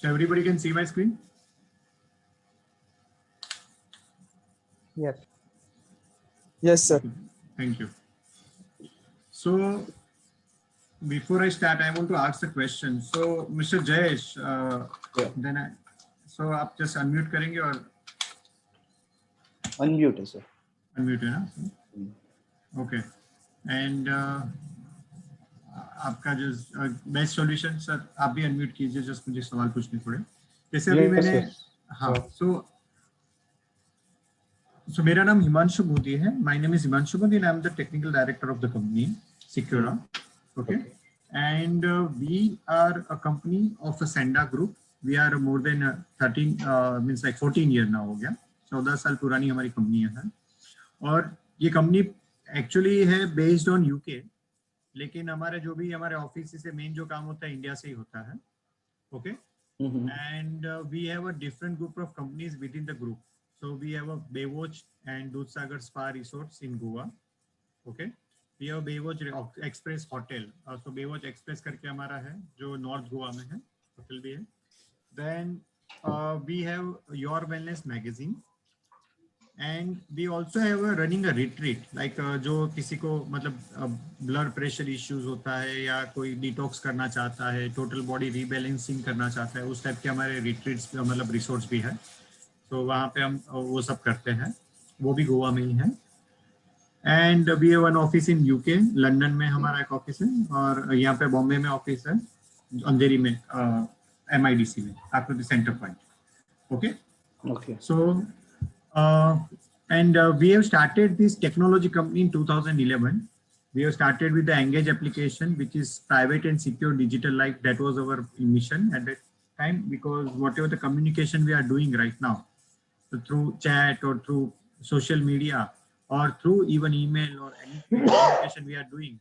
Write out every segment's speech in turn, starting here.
So everybody can see my screen? Yes. Yes, sir. Thank you. So before I start, I want to ask a question. So Mr. Jayesh, so आप just unmute करेंगे और Unmute है sir. unmute है ना? Okay. And आपका जो best solution sir आप भी अनम्यूट कीजिए, जस्ट मुझे सवाल पूछने पड़े जैसे अभी मैंने हाँ सो मेरा नाम हिमांशु मोदी है. My name is Himanshu Modi and I am the technical director of the company Secura. Okay. And we are a company of a Senda group. We are more than means like 14 year now हो गया. 14 साल पुरानी हमारी company है और ये company actually है based on UK, लेकिन हमारे जो भी हमारे ऑफिस से मेन जो काम होता है इंडिया से ही होता है. Okay. And we have a different group of companies within the group. So we have a Baywatch and Dudhsagar spa resorts in Goa. Okay. We have Baywatch express hotel. So Baywatch express करके हमारा है जो north Goa में है, hotel भी है. Then we have your wellness magazine and we also have a running a retreat like जो किसी को मतलब ब्लड प्रेशर इश्यूज होता है या कोई डिटॉक्स करना चाहता है, टोटल बॉडी रीबैलेंसिंग करना चाहता है, उस टाइप के हमारे रिट्रीट्स मतलब रिसोर्ट्स भी है. तो वहाँ पे हम वो सब करते हैं, वो भी गोवा में ही है. And we have one office in UK, London में हमारा एक ऑफिस है और यहाँ पे बॉम्बे में ऑफिस है, अंधेरी में MIDC में आकृति centre point. Okay. Okay. So we have started this technology company in 2011. We have started with the Engage application, which is private and secure digital life. That was our mission at that time, because whatever the communication we are doing right now, so through chat or through social media or through even email or any communication we are doing,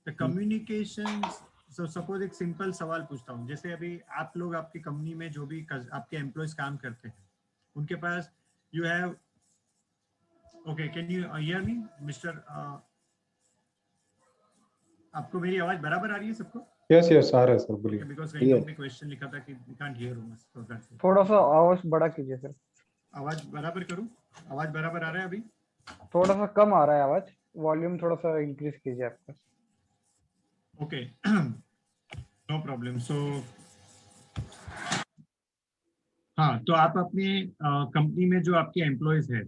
the communications. So suppose एक simple सवाल पूछता हूँ, जैसे अभी आप लोग आपकी company में जो भी आपके एम्प्लॉयज काम करते हैं उनके पास you have, okay, can you hear me Mr. आपको मेरी आवाज बराबर आ रही है सबको? Yes, आ रहा है सर, बोलिए. Because कहीं पे क्वेश्चन लिखा था कि we can't hear us, so that's it. थोड़ा सा आवाज बड़ा कीजिए सर. आवाज बराबर करूं? आवाज बराबर आ रहा है अभी? थोड़ा सा कम आ रहा है आवाज, वॉल्यूम थोड़ा सा इंक्रीज कीजिए आपका. Okay. No problem. So हाँ, तो आप अपने कंपनी में जो आपके एम्प्लॉयज है,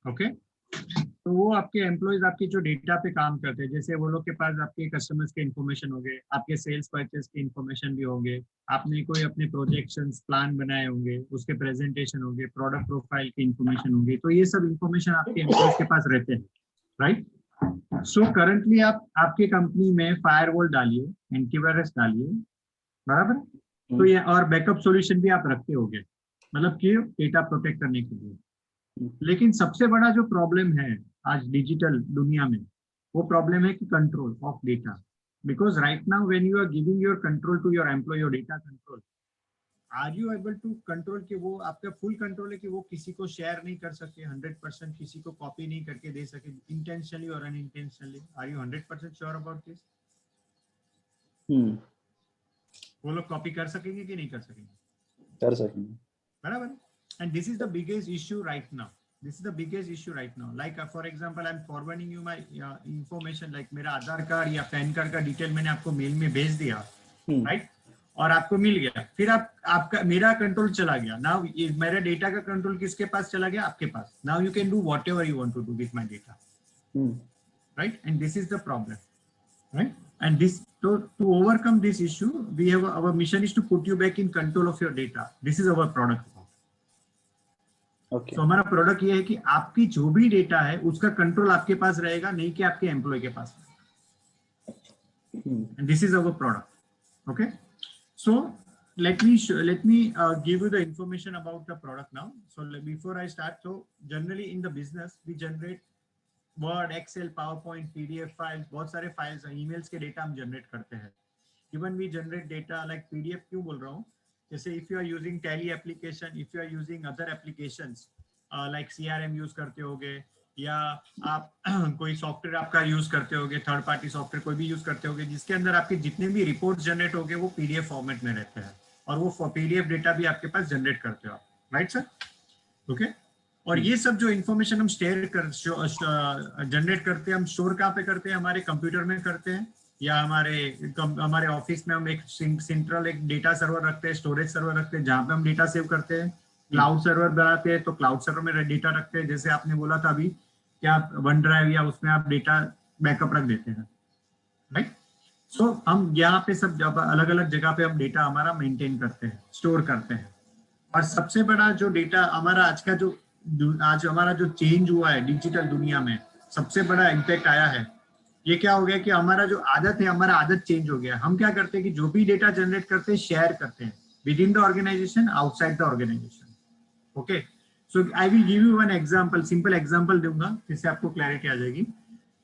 ओके, तो वो आपके एम्प्लॉयज आपकी जो डेटा पे काम करते हैं, जैसे वो लोग के पास आपके कस्टमर्स के इन्फॉर्मेशन होंगे, आपके सेल्स परचेस के इन्फॉर्मेशन भी होंगे, आपने कोई अपने प्रोजेक्शंस प्लान बनाए होंगे, उसके प्रेजेंटेशन होंगे, प्रोडक्ट प्रोफाइल की इन्फॉर्मेशन होंगे, तो ये सब इन्फॉर्मेशन आपके एम्प्लॉयज के पास रहते हैं, राइट. सो करंटली आप आपके कंपनी में फायरवॉल डालिए, एंटीवायरस डालिए, बराबर. तो ये और बैकअप सॉल्यूशन भी आप रखते होंगे, मतलब कि डेटा प्रोटेक्ट करने के लिए. लेकिन सबसे बड़ा जो प्रॉब्लम है आज डिजिटल दुनिया में, वो प्रॉब्लम है कि control of data. Because right now when you are giving your control to your employ, your data control, are you able to control कि वो आपका फुल कंट्रोल है कि वो किसी को शेयर नहीं कर सके, 100% किसी को कॉपी नहीं करके दे सके, इंटेंशनली और unintentionally. Are you 100% sure about this? वो लोग कॉपी कर सकेंगे कि नहीं कर सकेंगे? कर सकेंगे, बराबर. And this is the biggest issue right now. This is the biggest issue right now. Like for example, I'm forwarding you my information, like मेरा आधार कार्ड या पैन कार्ड का डिटेल मैंने आपको मेल में भेज दिया, राइट, और आपको मिल गया. फिर आपका मेरा कंट्रोल चला गया. नाउ मेरा डेटा का कंट्रोल किसके पास चला गया? आपके पास. Now you can do whatever you want to do with my data, right. And this is the problem, right. And this to overcome this issue, we have our mission is to put you back in control of your data. This is our product. okay. So हमारा product ये है कि आपकी जो भी data है उसका control आपके पास रहेगा, नहीं कि आपके एम्प्लॉय के पास. And this is our product. Okay. So let me give you the information about the product now. So before I start, so generally in the business we generate Word, Excel, PowerPoint, PDF files, बहुत सारे files, emails के data हम generate करते हैं. Even we generate data like PDF. क्यों बोल रहा हूँ? जैसे if you are using Tally application, if you are using other applications like CRM use करते होगे, या आप कोई सॉफ्टवेयर आपका यूज करते होगे, थर्ड पार्टी सॉफ्टवेयर कोई भी यूज करते होगे, जिसके अंदर आपके जितने भी रिपोर्ट्स जनरेट होंगे वो पीडीएफ फॉर्मेट में रहते हैं, और वो PDF डेटा भी आपके पास जनरेट करते हो आप, राइट सर? ओके, और ये सब जो इन्फॉर्मेशन हम जनरेट करते हैं, हम स्टोर कहाँ पे करते हैं? हमारे कंप्यूटर में करते हैं, या हमारे ऑफिस में हम एक सेंट्रल एक डेटा सर्वर रखते हैं, स्टोरेज सर्वर रखते हैं जहाँ पे हम डेटा सेव करते हैं। क्लाउड सर्वर बनाते हैं तो क्लाउड सर्वर में डेटा रखते हैं, जैसे आपने बोला था अभी कि आप वन ड्राइव या उसमें आप डेटा बैकअप रख देते हैं, राइट? सो हम यहाँ पे सब अलग अलग जगह पे हम डेटा हमारा मेंटेन करते हैं, स्टोर करते हैं। और सबसे बड़ा जो डेटा हमारा आज हमारा जो चेंज हुआ है डिजिटल दुनिया में, सबसे बड़ा इम्पैक्ट आया है, ये क्या हो गया कि हमारा जो आदत है, हमारा आदत चेंज हो गया। हम क्या करते हैं कि जो भी डेटा जनरेट करते हैं शेयर करते हैं within the organization, outside the organization. Okay, so I will give you one example, simple example दूंगा जिससे आपको क्लैरिटी आ जाएगी।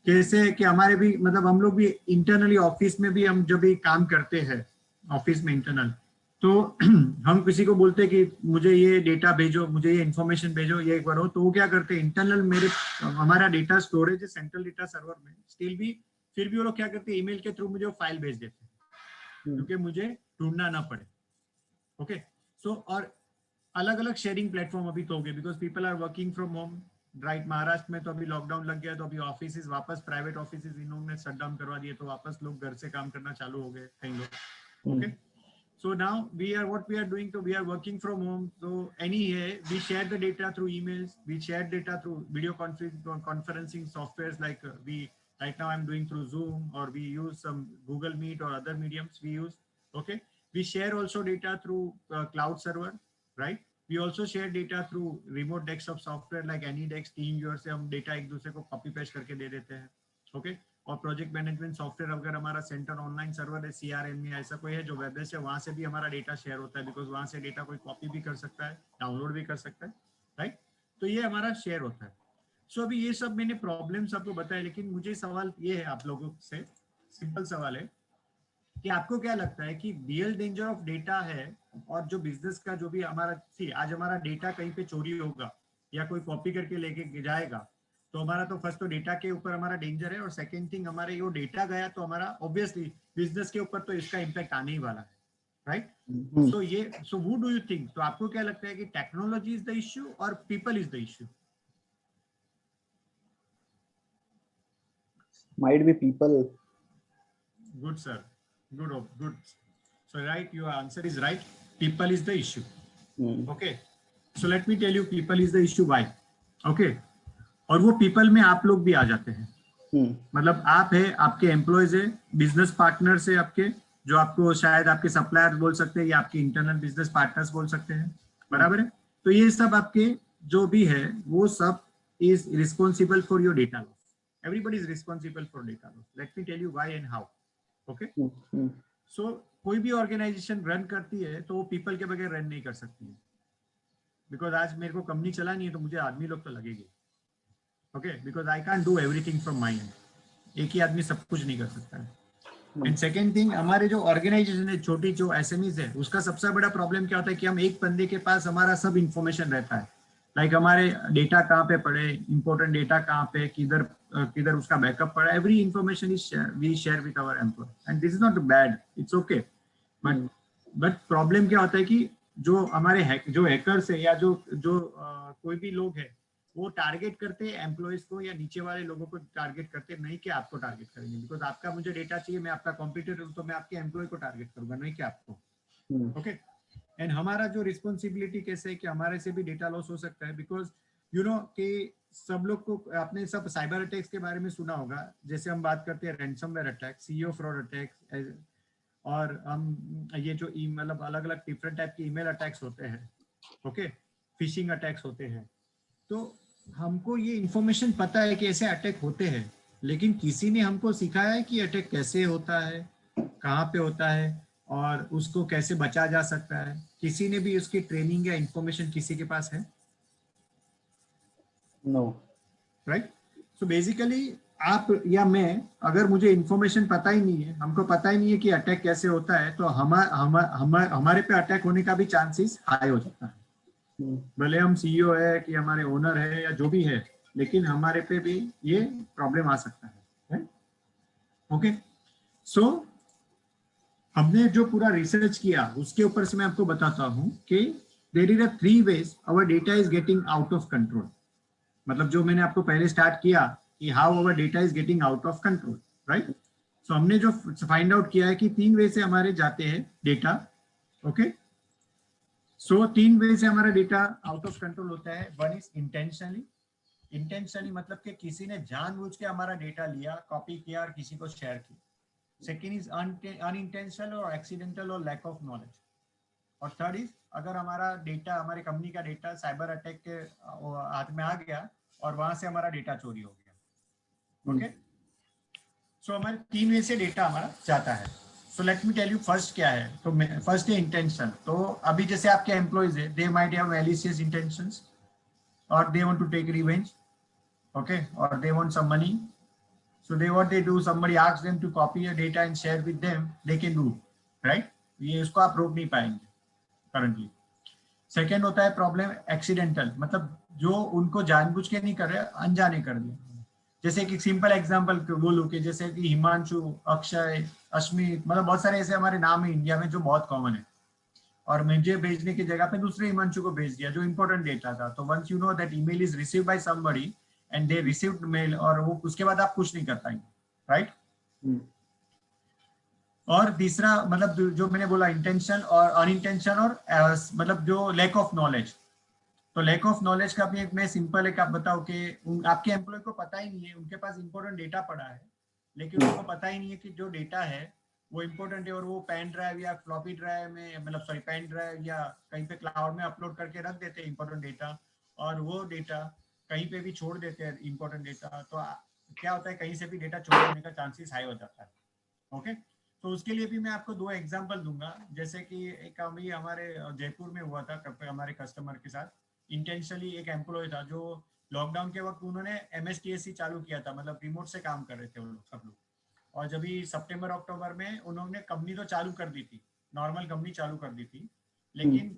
कैसे कि हमारे भी मतलब हम लोग भी इंटरनली ऑफिस में भी हम जब भी काम करते हैं ऑफिस में इंटरनल, तो हम किसी को बोलते हैं कि मुझे ये डेटा भेजो, मुझे ये इन्फॉर्मेशन भेजो, ये करो, तो वो क्या करते हैं इंटरनल हमारा डेटा स्टोरेज है सेंट्रल डेटा सर्वर में, स्टिल भी फिर भी वो लोग क्या करते हैं ईमेल के थ्रू मुझे फाइल भेज देते हैं क्योंकि मुझे ढूंढना ना पड़े। ओके, सो और अलग अलग शेयरिंग प्लेटफॉर्म अभी तो हो गए because people are working from home, right? Maharashtra में तो अभी लॉकडाउन लग गया तो अभी ऑफिस वापस प्राइवेट ऑफिस इन्होंने शट डाउन करवा दिए, तो वापस लोग घर से काम करना चालू हो गए कई लोग। Okay, so now what we are doing, so we are working from home, so we share the data through emails, we share data through video conferencing softwares like right now I'm doing through Zoom, or we use some Google Meet or other mediums we use. Okay, we share also data through cloud server, right? We also share data through remote desktop software like AnyDesk, TeamViewer से हम data एक दूसरे को copy paste करके दे देते हैं। Okay, और project management software अगर हमारा सेंटर ऑनलाइन सर्वर है, CRM में ऐसा कोई है जो वेब बेस्ड है, वहां से भी हमारा डेटा शेयर होता है बिकॉज वहां से डेटा कोई कॉपी भी कर सकता है, डाउनलोड भी कर सकता है, राइट? तो ये हमारा शेयर होता है। सो अभी ये सब मैंने प्रॉब्लम्स आपको बताया, लेकिन मुझे सवाल ये है आप लोगों से, सिंपल सवाल है कि आपको क्या लगता है कि रियल डेंजर ऑफ डेटा है और जो बिजनेस का जो भी हमारा आज हमारा डेटा कहीं पे चोरी होगा या कोई कॉपी करके लेके जाएगा, तो हमारा तो फर्स्ट तो डेटा के ऊपर हमारा डेंजर है, और सेकंड थिंग हमारे वो डेटा गया तो हमारा ऑब्वियसली बिजनेस के ऊपर तो इसका इम्पैक्ट आने ही वाला है, right? So what do you think? तो आपको क्या लगता है कि टेक्नोलॉजी इज द इश्यू और people is the issue? Might be people. Good sir, good. So right, your answer is right, people is the issue. Okay, so let me tell you people is the issue why. Okay, और वो people में आप लोग भी आ जाते हैं। मतलब आप है, आपके एम्प्लॉयज है, बिजनेस पार्टनर्स है आपके, जो आपको शायद आपके सप्लायर बोल सकते हैं या आपके इंटरनल बिजनेस पार्टनर्स बोल सकते हैं, बराबर है? तो ये सब आपके जो भी है वो सब is responsible for your data loss. Everybody is responsible for data loss. Let me tell you why and how. Okay, so कोई भी ऑर्गेनाइजेशन रन करती है तो वो पीपल के बगैर रन नहीं कर सकती है, बिकॉज आज मेरे को कंपनी चलानी है तो मुझे आदमी लोग तो लगेंगे। Okay, because I can do everything from my and, एक ही आदमी सब कुछ नहीं कर सकता है। एंड सेकेंड थिंग, हमारे जो ऑर्गेनाइजेशन है, छोटी जो SMEs है, उसका सबसे बड़ा प्रॉब्लम क्या होता है कि हम एक बंदे के पास हमारा सब इंफॉर्मेशन रहता है, लाइक हमारे डेटा कहाँ पे पड़े, इंपॉर्टेंट डेटा कहाँ पे, किधर उसका बैकअप पड़ा, every information is we share with our employ, and this is not bad, it's okay. But problem क्या होता है कि जो हमारे जो हैकर्स है या जो कोई भी लोग है, वो टारगेट करते हैं एम्प्लॉयज को या नीचे वाले लोगों को टारगेट करते हैं, नहीं कि आपको टारगेट करेंगे, बिकॉज आपका मुझे डेटा चाहिए, मैं आपका कॉम्पिटिटर हूं, तो मैं आपके एम्प्लॉय को टारगेट करूंगा, नहीं कि आपको। ओके, एंड हमारा जो रिस्पॉन्सिबिलिटी कैसे है कि हमारे से भी डेटा लॉस हो सकता है, बिकॉज यू नो कि सब लोग को, आपने सब साइबर अटैक्स के बारे में सुना होगा, जैसे हम बात करते हैं ransomware attack, CEO fraud attacks, और हम ये जो मतलब अलग अलग डिफरेंट टाइप के ईमेल अटैक्स होते हैं, ओके, फिशिंग अटैक्स होते हैं। तो हमको ये इंफॉर्मेशन पता है कि ऐसे अटैक होते हैं, लेकिन किसी ने हमको सिखाया है कि अटैक कैसे होता है, कहाँ पे होता है, और उसको कैसे बचा जा सकता है? किसी ने भी उसकी ट्रेनिंग या इंफॉर्मेशन किसी के पास है? No. राइट? सो बेसिकली आप या मैं, अगर मुझे इंफॉर्मेशन पता ही नहीं है, हमको पता ही नहीं है कि अटैक कैसे होता है, तो हमारे पे अटैक होने का भी चांसेस हाई हो जाता है। भले हम CEO है कि हमारे ओनर है या जो भी है, लेकिन हमारे पे भी ये प्रॉब्लम आ सकता है। ओके, सो हमने जो पूरा रिसर्च किया उसके ऊपर से मैं आपको बताता हूँ कि there is a 3 ways our data is getting out of control. मतलब जो मैंने आपको पहले स्टार्ट किया कि how our data is getting out of control, right. So हमने जो फाइंड आउट किया है कि 3 वे से हमारे जाते हैं डेटा। ओके, सो 3 वे से हमारा डेटा आउट ऑफ कंट्रोल होता है। One is intentionally. इंटेंशनली मतलब कि किसी ने जानबूझ के हमारा डेटा लिया, कॉपी किया और किसी को शेयर किया। सेकेंड इज अनइंटेंशनल और एक्सीडेंटल और लैक ऑफ नॉलेज। और थर्ड इज अगर हमारा डेटा, हमारी कंपनी का डेटा साइबर अटैक के हाथ में आ गया और वहां से हमारा डेटा चोरी हो गया। ओके, सो हमारे 3 वे से डेटा हमारा जाता है। So let me tell you first क्या है। तो फर्स्ट है इंटेंशन। तो अभी जैसे आपके एम्प्लॉइज है, they might have malicious intentions और they want to take revenge, okay, और they want some money. So they what they do, somebody asks them to copy your data and share with them, they can do, right? ये इसको आप रोक नहीं पाएंगे currently। Second होता है problem accidental, मतलब जो उनको जानबूझ के नहीं कर रहे, अनजाने कर दिया। जैसे कि सिंपल एग्जांपल बोलूं कि जैसे कि हिमांशु, अक्षय, अश्मित, मतलब बहुत सारे ऐसे हमारे नाम है इंडिया में जो बहुत कॉमन है, और मुझे भेजने की जगह पे दूसरे हिमांशु को भेज दिया जो इंपॉर्टेंट डेटा था। तो once you know that email is received by somebody and they received mail, और वो उसके बाद आप कुछ नहीं कर पाएंगे, राइट। और तीसरा मतलब जो मैंने बोला इंटेंशन और अनइंटेंशन, और मतलब जो लैक ऑफ नॉलेज। तो लैक ऑफ नॉलेज का भी एक मैं सिंपल एक आप बताओ कि आपके एम्प्लॉय को पता ही नहीं है, उनके पास इंपॉर्टेंट डेटा पड़ा है लेकिन उनको पता ही नहीं है कि जो डेटा है वो इंपॉर्टेंट है, और वो पेन ड्राइव या फ्लॉपी ड्राइव में, मतलब सॉरी पेन ड्राइव या कहीं पे क्लाउड में अपलोड करके रख देते हैं इंपॉर्टेंट डेटा, और वो डेटा कहीं पे भी छोड़ देते हैं इंपॉर्टेंट डेटा। तो क्या होता है, कहीं से भी डेटा चोरी होने का चांसेस हाई हो जाता है। ओके, तो उसके लिए भी मैं आपको 2 एग्जांपल दूंगा। जैसे कि एक अभी हमारे जयपुर में हुआ था हमारे कस्टमर के साथ। इंटेंशनली एक एम्प्लॉय था जो लॉकडाउन के वक्त उन्होंने MSTSC चालू किया था, मतलब रिमोट से काम कर रहे थे वो लोग सब लोग। और जब भी सितंबर अक्टूबर में उन्होंने कंपनी तो चालू कर दी थी, नॉर्मल कंपनी चालू कर दी थी, लेकिन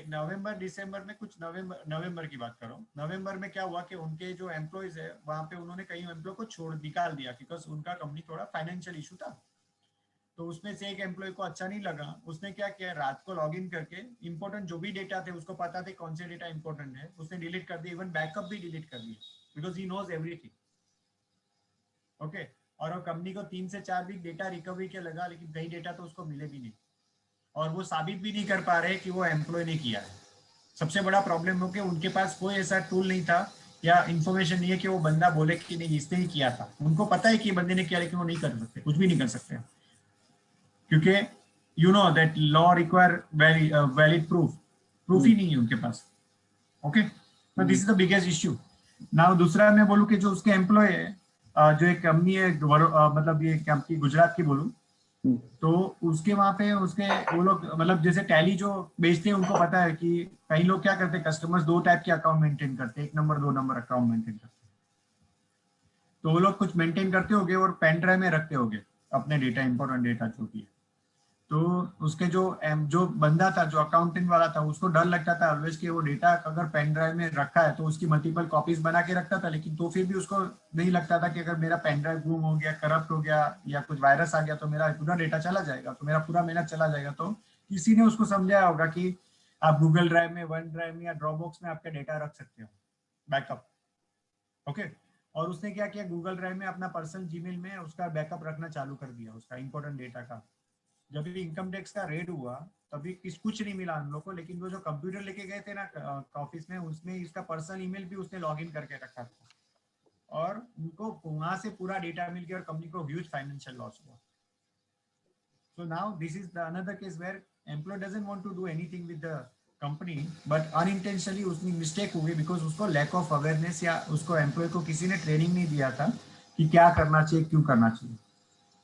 नवंबर दिसंबर में, कुछ नवंबर की बात करो, नवंबर में क्या हुआ कि उनके जो एम्प्लॉयज है वहां पे उन्होंने कई एम्प्लॉय को छोड़ निकाल दिया, बिकॉज उनका कंपनी थोड़ा फाइनेंशियल इशू था। तो उसमें से एक एम्प्लॉय को अच्छा नहीं लगा, उसने क्या किया, रात को लॉगिन करके इंपॉर्टेंट जो भी डेटा थे, उसको पता थे कौन से डेटा इंपॉर्टेंट है, उसने डिलीट कर दिया, इवन बैकअप भी डिलीट कर दिया, because he knows everything. Okay, और कंपनी को 3 से 4 वीक डेटा रिकवरी के लगा, लेकिन कई डेटा तो उसको मिले भी नहीं, और वो साबित भी नहीं कर पा रहे कि वो एम्प्लॉय ने किया है। सबसे बड़ा प्रॉब्लम हो कि उनके पास कोई ऐसा टूल नहीं था या इंफॉर्मेशन नहीं है कि वो बंदा बोले कि नहीं इसने ही किया था। उनको पता है कि बंदे ने किया, लेकिन वो नहीं कर सकते, कुछ भी नहीं कर सकते, क्योंकि you know that law require valid proof ही नहीं है उनके पास। ओके, तो this is the biggest issue. Now दूसरा मैं बोलूं कि जो उसके एम्प्लॉय है, जो एक कंपनी है, मतलब ये कंपनी गुजरात की बोलूं, तो उसके वहां पे उसके वो लोग, मतलब जैसे टैली जो बेचते हैं उनको पता है कि कई लोग क्या करते हैं, कस्टमर्स 2 टाइप के अकाउंट मेंटेन करते हैं, 1 नंबर 2 नंबर अकाउंट मेंटेन करते हैं। तो वो लोग कुछ मेंटेन करते होंगे और पेन ड्राइव में रखते होंगे अपने डेटा, इंपॉर्टेंट डेटा जो भी है। तो उसके जो बंदा था, जो अकाउंटेंट वाला था, उसको डर लगता था ऑलवेज कि वो डेटा अगर पेन ड्राइव में रखा है तो उसकी मल्टीपल कॉपीज बना के रखता था, लेकिन तो फिर भी उसको नहीं लगता था कि अगर मेरा पेन ड्राइव गुम हो गया, करप्ट हो गया या कुछ वायरस आ गया तो मेरा पूरा डेटा चला जाएगा, तो मेरा पूरा मेहनत चला जाएगा। तो किसी ने उसको समझाया होगा कि आप गूगल ड्राइव में, वन ड्राइव में या ड्रॉपबॉक्स में आपका डेटा रख सकते हो बैकअप। ओके, और उसने क्या किया, गूगल ड्राइव में अपना पर्सनल जीमेल में उसका बैकअप रखना चालू कर दिया उसका इंपॉर्टेंट डेटा का। जब भी इनकम टैक्स का रेड हुआ तभी कुछ नहीं मिला हम लोग को, लेकिन वो जो कंप्यूटर लेके गए थे ना ऑफिस में, उसमें इसका पर्सनल ईमेल भी उसने लॉगिन करके रखा था, और उनको वहां से पूरा डेटा मिल गया और कंपनी को ह्यूज फाइनेंशियल लॉस हुआ। So now this is the another case where employ doesn't want to do anything with the company, but unintentionally उसमें मिस्टेक हो गई, बिकॉज उसको लैक ऑफ अवेयरनेस, या उसको एम्प्लॉय को किसी ने ट्रेनिंग नहीं दिया था कि क्या करना चाहिए, क्यों करना चाहिए।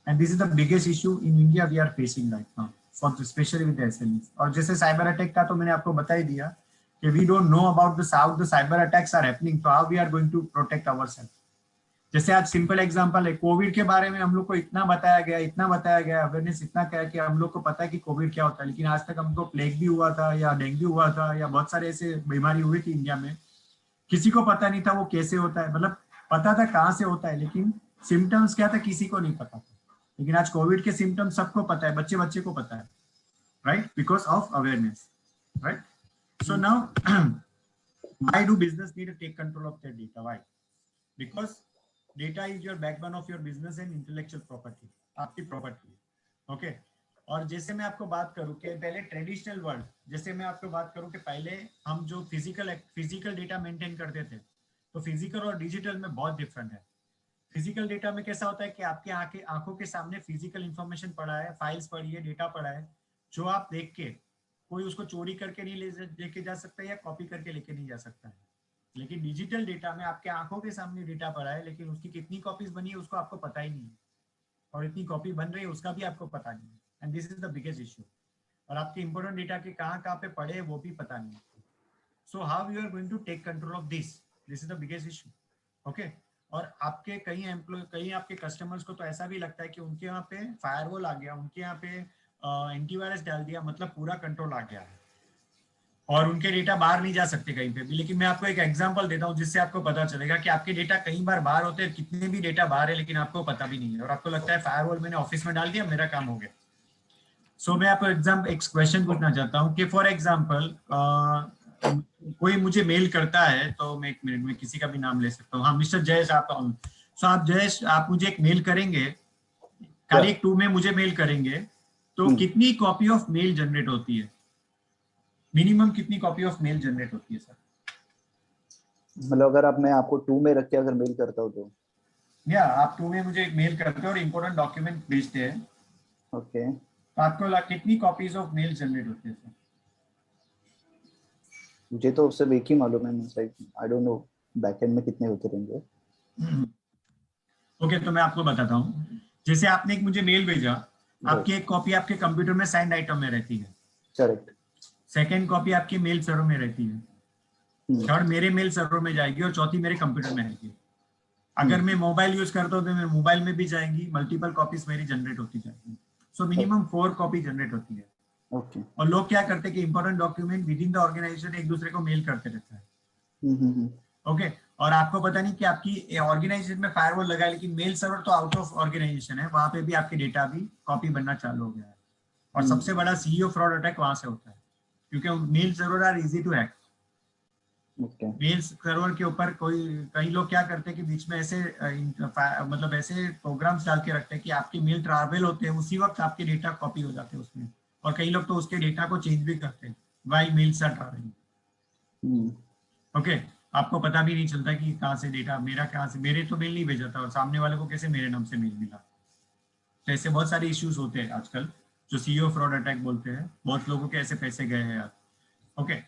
And this is the biggest issue in India we are facing right now, for especially with the SMEs. और जैसे साइबर अटैक का तो मैंने आपको बता ही दिया कि we don't know about the how the cyber attacks are happening, so how we are going to protect ourselves. जैसे आज सिंपल एग्जांपल है, कोविड के बारे में हम लोग को इतना बताया गया, अवेयरनेस इतना क्या है कि हम लोग को पता है कि कोविड क्या होता है, लेकिन आज तक हमको प्लेग भी हुआ था या डेंगू हुआ था या बहुत सारे ऐसे बीमारी हुई थी इंडिया में, किसी को पता नहीं था वो कैसे होता है, मतलब पता था कहाँ से होता है, लेकिन सिम्टम्स क्या था किसी को नहीं पता था। लेकिन आज कोविड के सिम्टम्स सबको पता है, बच्चे बच्चे को पता है, right, because of awareness, right. So now why do business need to take control of their data? Why? Because data is your backbone of your business and intellectual property, आपकी प्रॉपर्टी. ओके. और जैसे मैं आपको बात करूं कि पहले traditional world, जैसे मैं आपको बात करूं कि पहले हम जो फिजिकल डेटा मेंटेन करते थे, तो फिजिकल और डिजिटल में बहुत डिफरेंट है. फिजिकल डेटा में कैसा होता है कि आपके आंखों के सामने फिजिकल इंफॉर्मेशन पड़ा है, फाइल्स पड़ी है, डेटा पड़ा है, जो आप देख के कोई उसको चोरी करके नहीं लेके जा सकता या कॉपी करके लेके नहीं जा सकता है. लेकिन डिजिटल डेटा में आपके आंखों के सामने डेटा पड़ा है, लेकिन उसकी कितनी कॉपीज बनी है उसको आपको पता ही नहीं है, और इतनी कॉपी बन रही है उसका भी आपको पता नहीं है. And this is the biggest issue. और आपके इंपॉर्टेंट डेटा के कहाँ पे पड़े हैं वो भी पता नहीं है. So how you are going to take control of this is the biggest issue. Okay. और आपके कई आपके कस्टमर्स को तो ऐसा भी लगता है कि उनके यहाँ पे फायरवॉल आ गया, उनके यहाँ पे एंटीवायरस डाल दिया, मतलब पूरा कंट्रोल आ गया है और उनके डेटा बाहर नहीं जा सकते कहीं पे भी. लेकिन मैं आपको एक एग्जांपल देता हूँ जिससे आपको पता चलेगा कि आपके डेटा कई बार बाहर होते हैं, कितने भी डेटा बाहर है लेकिन आपको पता भी नहीं है, और आपको लगता है फायरवॉल मैंने ऑफिस में डाल दिया, मेरा काम हो गया. सो मैं आपको एक क्वेश्चन पूछना चाहता हूँ कि फॉर एग्जाम्पल कोई मुझे मेल करता है, तो मैं एक मिनट में किसी का भी नाम ले सकता हूँ. हाँ, मिस्टर जयेश आप. सो आप जयेश, आप मुझे एक मेल करेंगे, खाली एक 2 में मुझे मेल करेंगे, तो कितनी कॉपी ऑफ मेल जनरेट होती है? मिनिमम कितनी कॉपी ऑफ मेल जनरेट होती है सर? मतलब अगर मैं आपको 2 में रख के अगर मेल करता हूँ तो? या आप 2 में मुझे एक मेल करते हो और इंपॉर्टेंट डॉक्यूमेंट भेजते हैं, ओके. तो आपको कितनी कॉपीज ऑफ मेल जनरेट होती है सर? मुझे तो सिर्फ एक ही मालूम है, like I don't know backend में कितने होते रहेंगे. ओके, तो मैं आपको बताता हूँ. जैसे आपने एक मुझे मेल भेजा, आपकी एक कॉपी आपके कंप्यूटर में साइंड आइटम में रहती है. करेक्ट. सेकेंड कॉपी आपकी मेल सर्वर में रहती है. थर्ड मेरे मेल सर्वर में जाएगी और चौथी मेरे कंप्यूटर में आएगी. अगर मैं मोबाइल यूज करता हूँ तो मेरे मोबाइल में भी जाएंगी, मल्टीपल कॉपीज मेरी जनरेट होती जाएगी. सो मिनिमम 4 कॉपी जनरेट होती है. ओके. और लोग क्या करते हैं कि important document within the organization एक दूसरे को मेल करते रहता है. ओके. और आपको पता नहीं कि आपकी ऑर्गेनाइजेशन में फायरवॉल लगा है, लेकिन मेल सर्वर तो आउट ऑफ ऑर्गेनाइजेशन है, वहां पे भी आपके डेटा भी कॉपी बनना चालू हो गया है. और सबसे बड़ा सीईओ फ्रॉड अटैक वहां से होता है, क्योंकि mail server are easy to hack. Mail server के ऊपर कई लोग क्या करते हैं कि बीच में ऐसे मतलब ऐसे प्रोग्राम्स डाल के रखते हैं कि आपके मेल ट्रैवल होते हैं, उसी वक्त आपके डेटा कॉपी हो जाते हैं उसमें. और कई लोग तो उसके डेटा को चेंज भी करते हैं while mails are travelling. Okay. आपको पता भी नहीं चलता कि कहाँ से डेटा मेरा, कहाँ से मेरे तो मेल नहीं भेजा था और सामने वाले को कैसे मेरे नाम से मेल मिला. तो ऐसे बहुत सारे इश्यूज होते हैं आजकल जो सीईओ फ्रॉड अटैक बोलते हैं. बहुत लोगों के ऐसे पैसे गए हैं यार. Okay.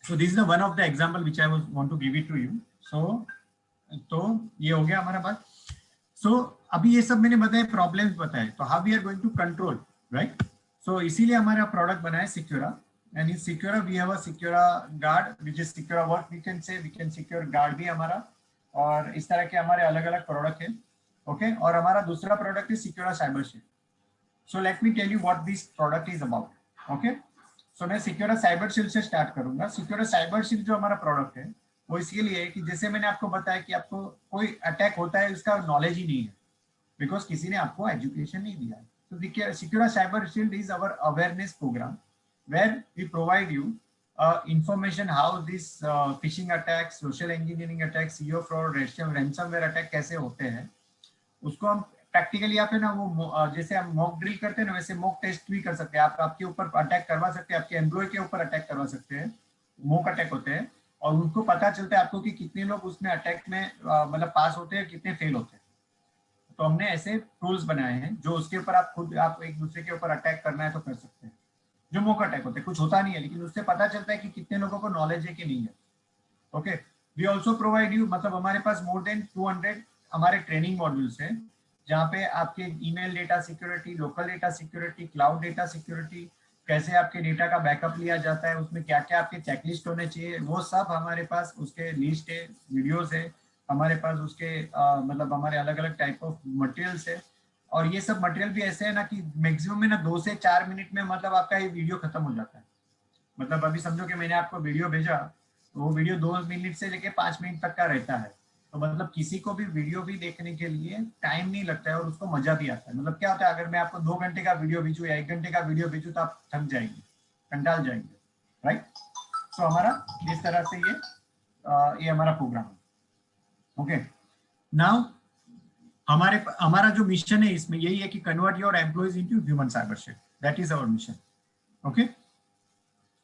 So this is the one of the example which I want to give it to you. तो ये हो गया हमारा बात. So अभी ये सब मैंने बताया, प्रॉब्लम्स बताए, तो how we are going to control, right? So इसीलिए हमारा प्रोडक्ट बना है Secura, and in Secura we have a Secura Guard which is Secura Work, we can Secure Guard भी हमारा, और इस तरह के हमारे अलग अलग प्रोडक्ट है. ओके. और हमारा दूसरा प्रोडक्ट है Secura Cyber Shield. So let me tell you what this product is about. Okay. सो मैं सिक्योरा साइबर शील्ड से स्टार्ट करूंगा. सिक्योरा साइबर शील्ड जो हमारा प्रोडक्ट है वो इसके लिए है कि जैसे मैंने आपको बताया कि आपको कोई अटैक होता है उसका नॉलेज ही नहीं है, बिकॉज किसी ने आपको एजुकेशन नहीं दिया है. तो Secura cyber shield is our awareness programme where we provide you information how this phishing attack, social engineering attack, CEO fraud, ransomware attack कैसे होते हैं, उसको हम प्रैक्टिकली यहाँ पे ना वो जैसे हम मॉक ड्रिल करते हैं ना, वैसे मॉक टेस्ट भी कर सकते हैं. आप आपके ऊपर अटैक करवा सकते हैं, आपके एम्प्लॉय के ऊपर अटैक करवा सकते हैं. मॉक अटैक होते हैं और उनको पता चलता है आपको कि कितने लोग उसमें अटैक में मतलब पास होते हैं, कितने फेल होते हैं. तो हमने ऐसे टूल्स बनाए हैं जो उसके ऊपर आप एक दूसरे के ऊपर अटैक करना है तो कर सकते हैं. जो मॉक अटैक होते हैं कुछ होता नहीं है, लेकिन उससे पता चलता है कि कितने लोगों को नॉलेज है कि नहीं है. Okay. We also provide you, मतलब हमारे पास मोर देन 200 हमारे ट्रेनिंग मॉड्यूल्स हैं जहाँ पे आपके email data security, local data security, cloud data security, कैसे आपके डेटा का बैकअप लिया जाता है, उसमें क्या क्या आपके चेकलिस्ट होने चाहिए, वो सब हमारे पास उसके लिस्ट है, वीडियोस है हमारे पास उसके मतलब हमारे अलग अलग टाइप ऑफ मटेरियल्स है. और ये सब मटेरियल भी ऐसे है ना कि मैक्सिमम में ना 2 से 4 मिनट में मतलब आपका ये वीडियो खत्म हो जाता है. मतलब अभी समझो कि मैंने आपको वीडियो भेजा तो वो वीडियो 2 मिनट से लेके 5 मिनट तक का रहता है. तो मतलब किसी को भी वीडियो भी देखने के लिए टाइम नहीं लगता है और उसको मजा भी आता है। मतलब क्या होता है, अगर मैं आपको 2 घंटे का वीडियो भेजूं या 1 घंटे का वीडियो भेजूं तो आप थक जाएंगे, कंटाल जाएंगे, राइट। तो हमारा इस तरह से ये हमारा प्रोग्राम है। ओके, नाउ हमारा जो मिशन है इसमें यही है कि convert your employees into human cyber chef, that is our mission. Okay,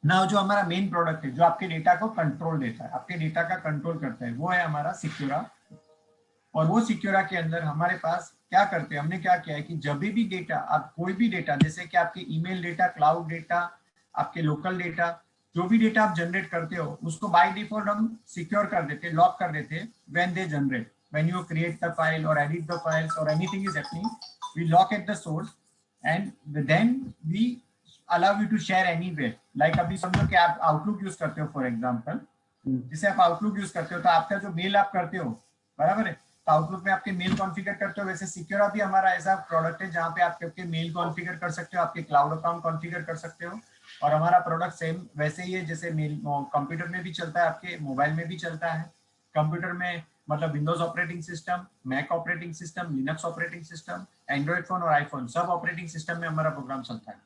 now जो हमारा मेन प्रोडक्ट है जो आपके डेटा को कंट्रोल देता है, आपके डेटा का कंट्रोल करता है, वो है हमारा सिक्योरा। और वो सिक्योरा के अंदर हमारे पास क्या करते हैं, हमने क्या किया है कि जब भी डेटा, आप कोई भी डेटा, जैसे कि आपके ईमेल डेटा, क्लाउड डेटा, आपके लोकल डेटा, जो भी डेटा आप जनरेट करते हो उसको बाय डिफॉल्ट हम सिक्योर कर देते, लॉक कर देते when they generate, when you create the file और एडिट द फाइल्स और anything is happening, we lock at the source and then we allow you to share anywhere. Like अभी समझो कि आप आउटलुक यूज करते हो फॉर एग्जांपल, जैसे आप आउटलुक यूज करते हो तो आपका जो मेल आप करते हो, बराबर है, तो आउटलुक में आपके मेल कॉन्फ़िगर करते हो, वैसे सिक्योरा भी हमारा ऐसा प्रोडक्ट है जहाँ पे आप आपके मेल कॉन्फ़िगर कर सकते हो, आपके क्लाउड अकाउंट कॉन्फ़िगर कर सकते हो। और हमारा प्रोडक्ट सेम वैसे ही है जैसे मेल कंप्यूटर में भी चलता है, आपके मोबाइल में भी चलता है। कंप्यूटर में मतलब Windows operating system, Mac operating system, Linux operating system, Android phone और आईफोन सब ऑपरेटिंग सिस्टम में हमारा प्रोग्राम चलता है।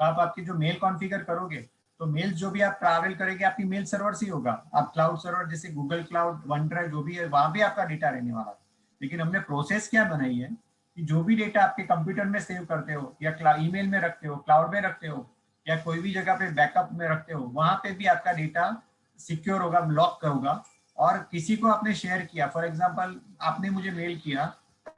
तो आप आपकी जो मेल कॉन्फ़िगर करोगे तो मेल जो भी आप ट्रैवल करेंगे आपकी मेल सर्वर से ही होगा। आप क्लाउड सर्वर जैसे गूगल क्लाउड, वन ड्राइव जो भी है वहां भी आपका डेटा रहने वाला है। लेकिन हमने प्रोसेस क्या बनाई है कि जो भी डेटा आपके कंप्यूटर में सेव करते हो या ईमेल में रखते हो, क्लाउड में रखते हो या कोई भी जगह पे बैकअप में रखते हो, वहां पे भी आपका डेटा सिक्योर होगा, लॉक होगा। और किसी को आपने शेयर किया, फॉर एग्जाम्पल आपने मुझे मेल किया,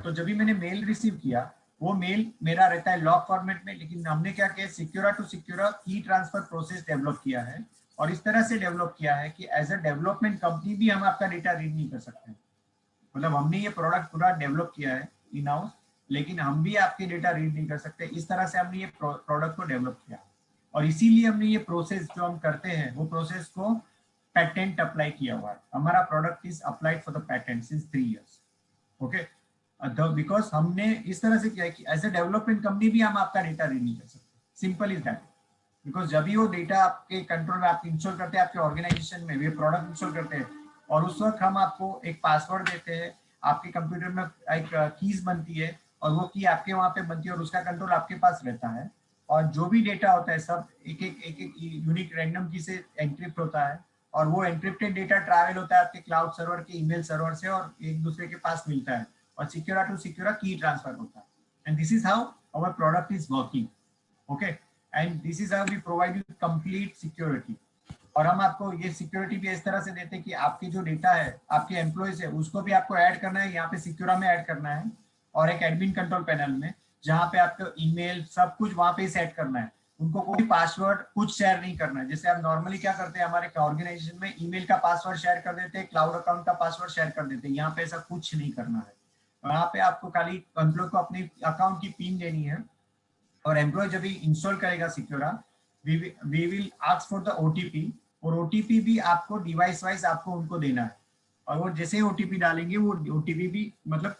तो जब भी मैंने मेल रिसीव किया वो मेल मेरा रहता है लॉक फॉर्मेट में, लेकिन हमने क्या किया, सिक्योरा टू सिक्योरा की ट्रांसफर प्रोसेस डेवलप किया है। और इस तरह से डेवलप किया है कि एज अ डेवलपमेंट कंपनी भी हम आपका डेटा रीड नहीं कर सकते। मतलब हमने ये प्रोडक्ट पूरा डेवलप किया है इन हाउस, लेकिन हम भी आपके डेटा रीड नहीं कर सकते। इस तरह से हमने ये प्रोडक्ट को डेवलप किया और इसीलिए हमने ये प्रोसेस जो हम करते हैं वो प्रोसेस को पेटेंट अप्लाई किया हुआ है। हमारा product is applied for the patent since 3 years। Okay, because हमने इस तरह से किया है कि एज ए डेवलपमेंट कंपनी भी हम आपका डेटा रीड नहीं कर सकते, सिंपल इज दैट। बिकॉज जब भी वो डेटा आपके कंट्रोल में आप इंस्टॉल करते हैं आपके ऑर्गेनाइजेशन में, ये प्रोडक्ट इंस्टॉल करते हैं और उस वक्त हम आपको एक पासवर्ड देते हैं, आपके कंप्यूटर में एक कीज बनती है और वो की आपके वहाँ पे बनती है और उसका कंट्रोल आपके पास रहता है। और जो भी डेटा होता है सब एक यूनिक रैंडम की से एनक्रिप्ट होता है और वो एनक्रिप्टेड डेटा ट्रैवल होता है आपके क्लाउड सर्वर के ईमेल सर्वर से और एक दूसरे के पास मिलता है और सिक्योरा टू सिक्योरा की ट्रांसफर होता है। And this is how our product is working. Okay, and this is how we provide you complete security. और हम आपको ये सिक्योरिटी भी इस तरह से देते हैं कि आपके जो डेटा है, आपके एम्प्लॉयज है, उसको भी आपको ऐड करना है, यहाँ पे सिक्योरा में ऐड करना है और एक एडमिन कंट्रोल पैनल में जहाँ पे आपको ईमेल सब कुछ वहाँ पे सेट करना है। उनको कोई पासवर्ड कुछ शेयर नहीं करना है। जैसे आप नॉर्मली क्या करते हैं हमारे ऑर्गेनाइजेशन में, ईमेल का पासवर्ड शेयर कर देते हैं, क्लाउड अकाउंट का पासवर्ड शेयर कर देते हैं, यहाँ पे ऐसा कुछ नहीं करना है। वहाँ पे आपको खाली एम्प्लॉय को अपनी अकाउंट की पिन देनी है और एम्प्लॉय जब भी इंस्टॉल करेगा Secura, we will ask for the OTP और ओटीपी भी आपको डिवाइस वाइज आपको उनको देना है। और वो जैसे ही ओटीपी डालेंगे वो ओटीपी भी मतलब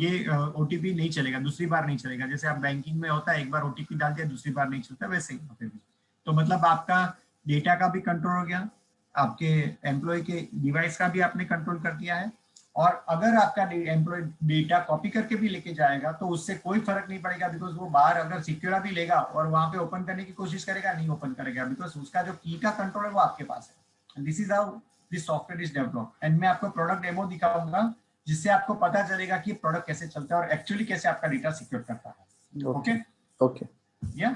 ये ओटीपी नहीं चलेगा, दूसरी बार नहीं चलेगा। जैसे आप बैंकिंग में होता है एक बार ओटीपी डाल दिया दूसरी बार नहीं चलता, वैसे ही यहाँ पे भी। तो मतलब आपका डेटा का भी कंट्रोल हो गया, आपके एम्प्लॉय के डिवाइस का भी आपने कंट्रोल कर दिया है। और अगर आपका एम्प्लॉय डेटा कॉपी करके भी लेके जाएगा तो उससे कोई फर्क नहीं पड़ेगा, बिकॉज वो बाहर अगर सिक्योरा भी लेगा और वहां पे ओपन करने की कोशिश करेगा, नहीं ओपन करेगा, बिकॉज उसका जो की का कंट्रोल है वो आपके पास है। This is how this software is develop. And मैं आपको प्रोडक्ट डेमो दिखाऊंगा जिससे आपको पता चलेगा कि प्रोडक्ट कैसे चलता है और एक्चुअली कैसे आपका डेटा सिक्योर करता है। ओके ओके या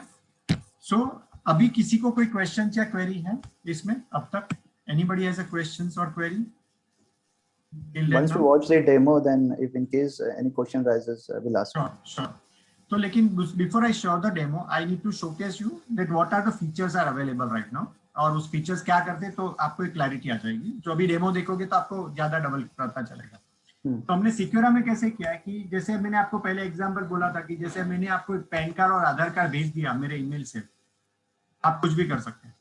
सो अभी किसी को कोई क्वेश्चन या क्वेरी है इसमें अब तक? एनीबॉडी हैज अ क्वेश्चंस और query? once we watch the demo, then if in case any question rises, we'll ask. Sure. So, लेकिन before I show the demo, I need to showcase you that what are the features are available right now. और उस features क्या करते हैं तो आपको एक clarity आ जाएगी। जो अभी डेमो देखोगे तो आपको ज्यादा डबल पता चलेगा। तो हमने सिक्योरा में कैसे किया है कि जैसे मैंने आपको पहले एग्जांपल बोला था कि जैसे मैंने आपको पैन कार्ड और आधार कार्ड भेज दिया मेरे ईमेल से, आप कुछ भी कर सकते हैं,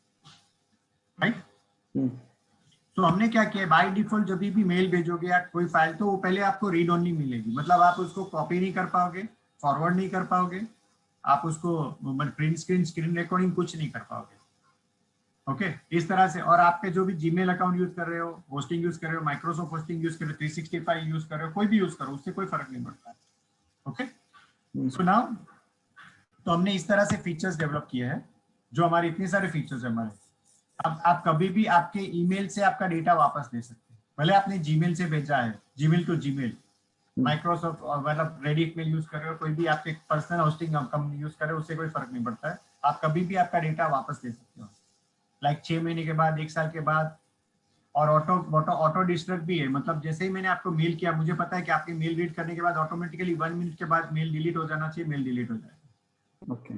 राइट? तो हमने क्या किया, बाय डिफॉल्ट जब भी मेल भेजोगे या कोई फाइल तो वो पहले आपको रीड ओनली मिलेगी, मतलब आप उसको कॉपी नहीं कर पाओगे, फॉरवर्ड नहीं कर पाओगे, आप उसको प्रिंट स्क्रीन रिकॉर्डिंग कुछ नहीं कर पाओगे। ओके इस तरह से। और आपके जो भी जीमेल अकाउंट यूज कर रहे हो, होस्टिंग यूज कर रहे हो, माइक्रोसॉफ्ट होस्टिंग यूज कर रहे हो, 365 यूज कर रहे हो, कोई भी यूज करो, उससे कोई फर्क नहीं पड़ता है। ओके सो नाउ, तो हमने इस तरह से फीचर्स डेवलप किए हैं, जो हमारे इतने सारे फीचर्स है हमारे। अब आप कभी भी आपके ईमेल से आपका डेटा वापस ले सकते हैं, भले आपने जीमेल से भेजा है, जीमेल टू जीमेल, माइक्रोसॉफ्ट मतलब रेडिट मेल यूज कर रहे हो, कोई भी आपके पर्सनल होस्टिंग कंपनी यूज कर रहे हो, उससे कोई फर्क नहीं पड़ता है। आप कभी भी आपका डेटा वापस ले सकते हो, लाइक 6 महीने के बाद, 1 साल के बाद। और ऑटो ऑटो ऑटो डिस्ट्रक्ट भी है, मतलब जैसे ही मैंने आपको मेल किया, मुझे पता है कि आपकी मेल रीड करने के बाद ऑटोमेटिकली 1 मिनट के बाद मेल डिलीट हो जाना चाहिए, मेल डिलीट हो जाएगा। Okay.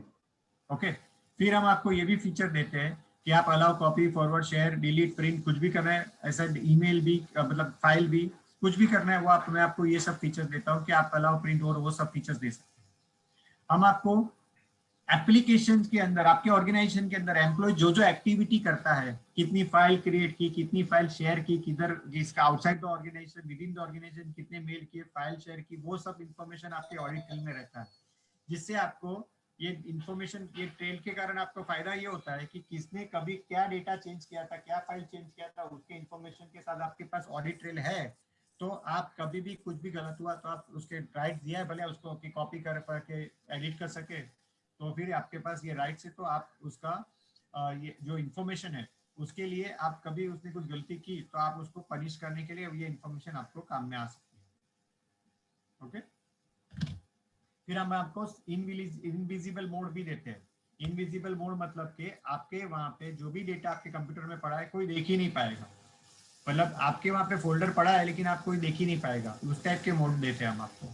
ओके फिर हम आपको ये भी फीचर देते हैं कि आप allow copy, forward, share, delete, print, कुछ भी करना है, ऐसा ईमेल भी मतलब फाइल भी कुछ भी करना है, वो मैं आपको ये सब फीचर देता हूँ कि आप अलाउ, प्रिंट और वो सब फीचर्स दे सकते हैं। हम आपको एप्लीकेशन के अंदर, आपके ऑर्गेनाइजेशन के अंदर एम्प्लॉय जो जो एक्टिविटी करता है, कितनी फाइल क्रिएट की, कितनी फाइल शेयर की, किधर जिसका outside the organization, within the organization कितने मेल किए, फाइल शेयर की, वो सब इंफॉर्मेशन आपके ऑडिट ट्रेल में रहता है। जिससे आपको ये इंफॉर्मेशन, ये ट्रेल के कारण आपको फायदा ये होता है कि किसने कभी क्या डेटा चेंज किया था, क्या फाइल चेंज किया था, उसके इंफॉर्मेशन के साथ आपके पास ऑडिट ट्रेल है। तो आप कभी भी कुछ भी गलत हुआ तो आप उसके राइट दिया है, भले उसको कॉपी कर करके एडिट कर सके, तो फिर आपके पास ये राइट है, तो आप उसका ये जो इंफॉर्मेशन है उसके लिए, आप कभी उसने कुछ गलती की तो आप उसको पनिश करने के लिए ये इंफॉर्मेशन आपको काम में आ सकती है। ओके फिर हम आपको इनविजिबल मोड भी देते हैं। इनविजिबल मोड मतलब कि आपके वहां पे जो भी डेटा आपके कंप्यूटर में पड़ा है कोई देख ही नहीं पाएगा, मतलब आपके वहां पे फोल्डर पड़ा है लेकिन आप कोई देख ही नहीं पाएगा, उस टाइप के मोड देते हैं हम आपको।